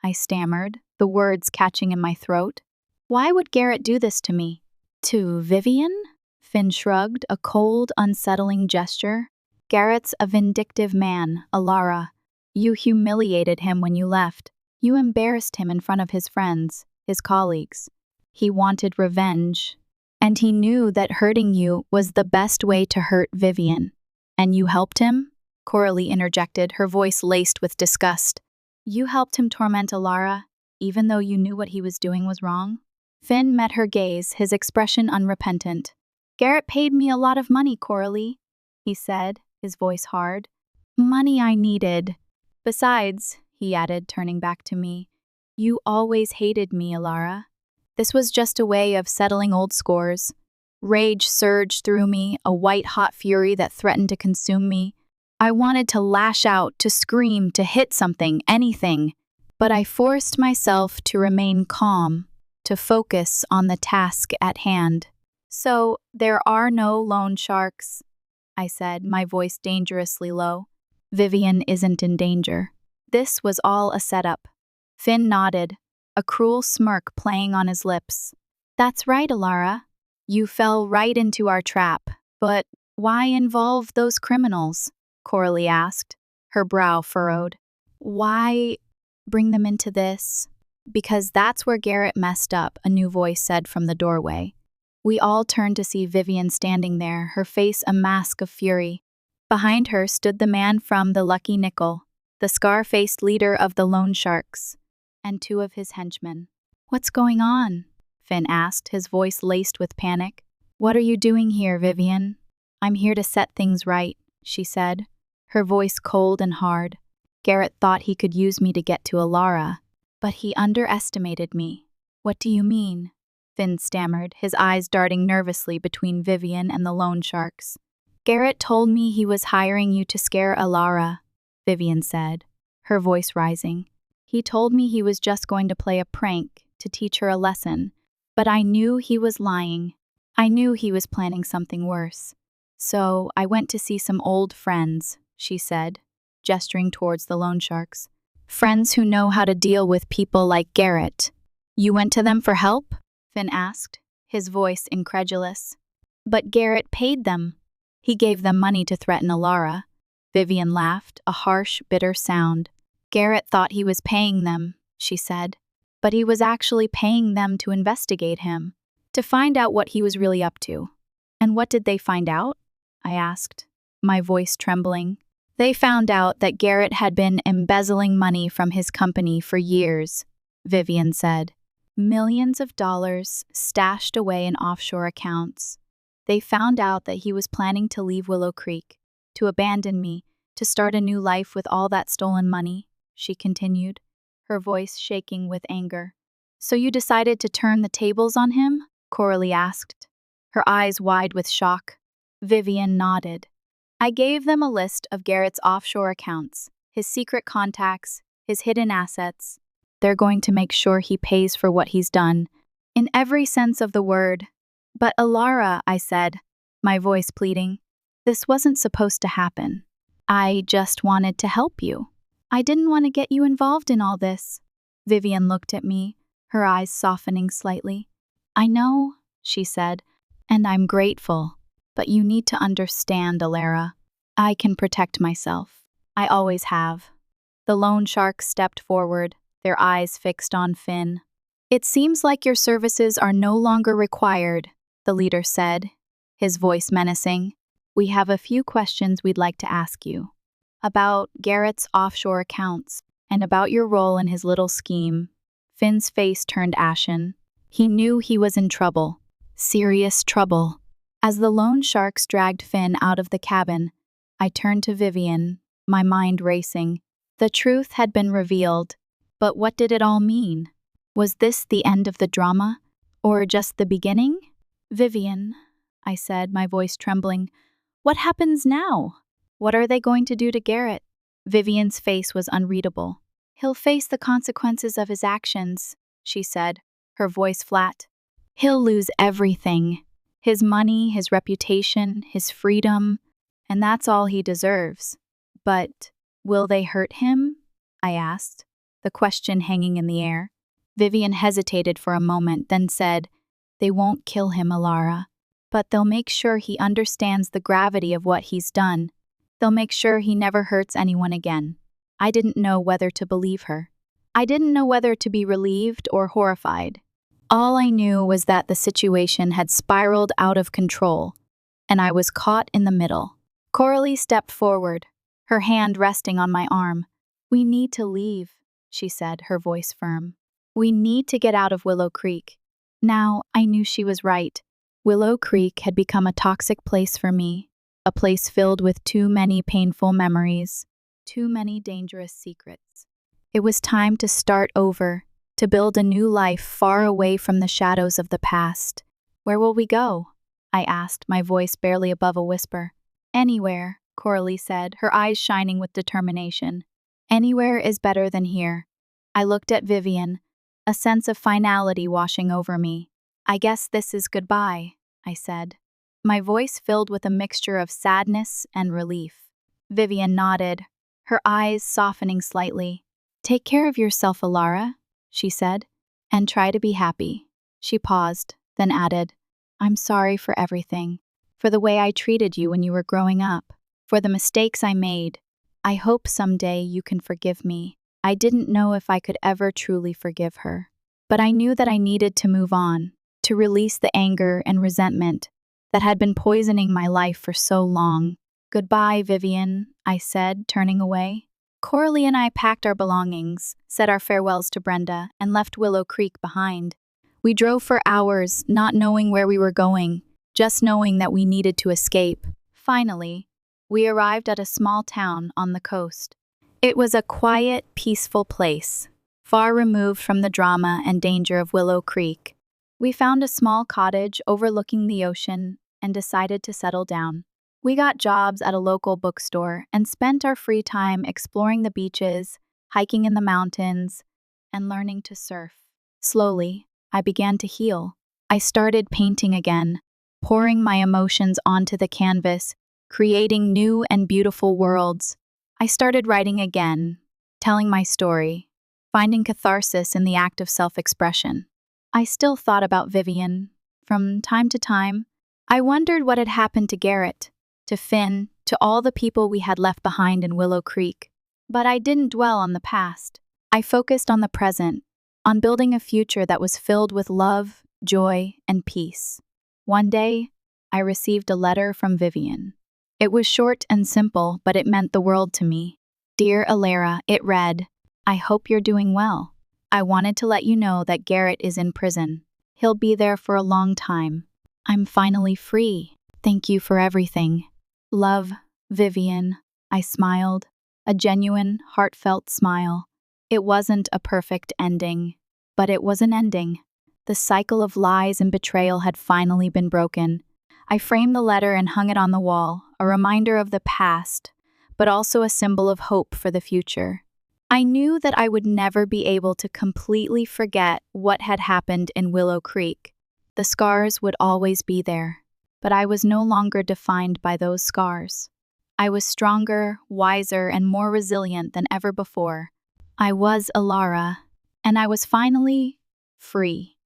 I stammered, the words catching in my throat. "Why would Garrett do this to me?" "To Vivian?" Finn shrugged, a cold, unsettling gesture. "Garrett's a vindictive man, Alara. You humiliated him when you left. You embarrassed him in front of his friends, his colleagues. He wanted revenge. And he knew that hurting you was the best way to hurt Vivian. And you helped him?" Coralie interjected, her voice laced with disgust. "You helped him torment Alara, even though you knew what he was doing was wrong?" Finn met her gaze, his expression unrepentant. "Garrett paid me a lot of money, Coralie," he said, his voice hard. "Money I needed. Besides," he added, turning back to me, You always hated me, Alara. This was just a way of settling old scores. Rage surged through me, a white-hot fury that threatened to consume me. I wanted to lash out, to scream, to hit something, anything. But I forced myself to remain calm, to focus on the task at hand. So, there are no loan sharks, I said, my voice dangerously low. Vivian isn't in danger. This was all a setup. Finn nodded, a cruel smirk playing on his lips. That's right, Alara. You fell right into our trap. But why involve those criminals? Coralie asked, her brow furrowed. Why bring them into this? Because that's where Garrett messed up, a new voice said from the doorway. We all turned to see Vivian standing there, her face a mask of fury. Behind her stood the man from the Lucky Nickel, the scar-faced leader of the loan sharks, and two of his henchmen. What's going on? Finn asked, his voice laced with panic. What are you doing here, Vivian? I'm here to set things right, she said, her voice cold and hard. Garrett thought he could use me to get to Alara, but he underestimated me. What do you mean? Finn stammered, his eyes darting nervously between Vivian and the loan sharks. Garrett told me he was hiring you to scare Alara, Vivian said, her voice rising. He told me he was just going to play a prank to teach her a lesson, but I knew he was lying. I knew he was planning something worse. So I went to see some old friends, she said, gesturing towards the loan sharks. Friends who know how to deal with people like Garrett. You went to them for help? Finn asked, his voice incredulous. But Garrett paid them. He gave them money to threaten Alara. Vivian laughed, a harsh, bitter sound. Garrett thought he was paying them, she said. But he was actually paying them to investigate him, to find out what he was really up to. And what did they find out? I asked, my voice trembling. They found out that Garrett had been embezzling money from his company for years, Vivian said. Millions of dollars stashed away in offshore accounts. They found out that he was planning to leave Willow Creek, to abandon me, to start a new life with all that stolen money, she continued, her voice shaking with anger. So you decided to turn the tables on him? Coralie asked, her eyes wide with shock. Vivian nodded. I gave them a list of Garrett's offshore accounts, his secret contacts, his hidden assets. They're going to make sure he pays for what he's done, in every sense of the word. But Alara, I said, my voice pleading, this wasn't supposed to happen. I just wanted to help you. I didn't want to get you involved in all this. Vivian looked at me, her eyes softening slightly. I know, she said, and I'm grateful. But you need to understand, Alara. I can protect myself. I always have. The loan shark stepped forward, their eyes fixed on Finn. It seems like your services are no longer required, the leader said, his voice menacing. We have a few questions we'd like to ask you. About Garrett's offshore accounts, and about your role in his little scheme. Finn's face turned ashen. He knew he was in trouble. Serious trouble. As the loan sharks dragged Finn out of the cabin, I turned to Vivian, my mind racing. The truth had been revealed, but what did it all mean? Was this the end of the drama, or just the beginning? Vivian, I said, my voice trembling, what happens now? What are they going to do to Garrett? Vivian's face was unreadable. He'll face the consequences of his actions, she said, her voice flat. He'll lose everything. His money, his reputation, his freedom, and that's all he deserves. But will they hurt him? I asked, the question hanging in the air. Vivian hesitated for a moment, then said, They won't kill him, Alara, but they'll make sure he understands the gravity of what he's done. They'll make sure he never hurts anyone again. I didn't know whether to believe her. I didn't know whether to be relieved or horrified. All I knew was that the situation had spiraled out of control, and I was caught in the middle. Coralie stepped forward, her hand resting on my arm. We need to leave, she said, her voice firm. We need to get out of Willow Creek. Now, I knew she was right. Willow Creek had become a toxic place for me, a place filled with too many painful memories, too many dangerous secrets. It was time to start over, to build a new life far away from the shadows of the past. Where will we go? I asked, my voice barely above a whisper. Anywhere, Coralie said, her eyes shining with determination. Anywhere is better than here. I looked at Vivian, a sense of finality washing over me. I guess this is goodbye, I said, my voice filled with a mixture of sadness and relief. Vivian nodded, her eyes softening slightly. Take care of yourself, Alara, she said, and try to be happy. She paused, then added, I'm sorry for everything, for the way I treated you when you were growing up, for the mistakes I made. I hope someday you can forgive me. I didn't know if I could ever truly forgive her, but I knew that I needed to move on, to release the anger and resentment that had been poisoning my life for so long. Goodbye, Vivian, I said, turning away. Coralie and I packed our belongings, said our farewells to Brenda, and left Willow Creek behind. We drove for hours, not knowing where we were going, just knowing that we needed to escape. Finally, we arrived at a small town on the coast. It was a quiet, peaceful place, far removed from the drama and danger of Willow Creek. We found a small cottage overlooking the ocean and decided to settle down. We got jobs at a local bookstore and spent our free time exploring the beaches, hiking in the mountains, and learning to surf. Slowly, I began to heal. I started painting again, pouring my emotions onto the canvas, creating new and beautiful worlds. I started writing again, telling my story, finding catharsis in the act of self-expression. I still thought about Vivian. From time to time, I wondered what had happened to Garrett, to Finn, to all the people we had left behind in Willow Creek. But I didn't dwell on the past. I focused on the present, on building a future that was filled with love, joy, and peace. One day, I received a letter from Vivian. It was short and simple, but it meant the world to me. Dear Alara, it read, I hope you're doing well. I wanted to let you know that Garrett is in prison. He'll be there for a long time. I'm finally free. Thank you for everything. Love, Vivian. I smiled, a genuine, heartfelt smile. It wasn't a perfect ending, but it was an ending. The cycle of lies and betrayal had finally been broken. I framed the letter and hung it on the wall, a reminder of the past, but also a symbol of hope for the future. I knew that I would never be able to completely forget what had happened in Willow Creek. The scars would always be there, but I was no longer defined by those scars. I was stronger, wiser, and more resilient than ever before. I was Alara, and I was finally free.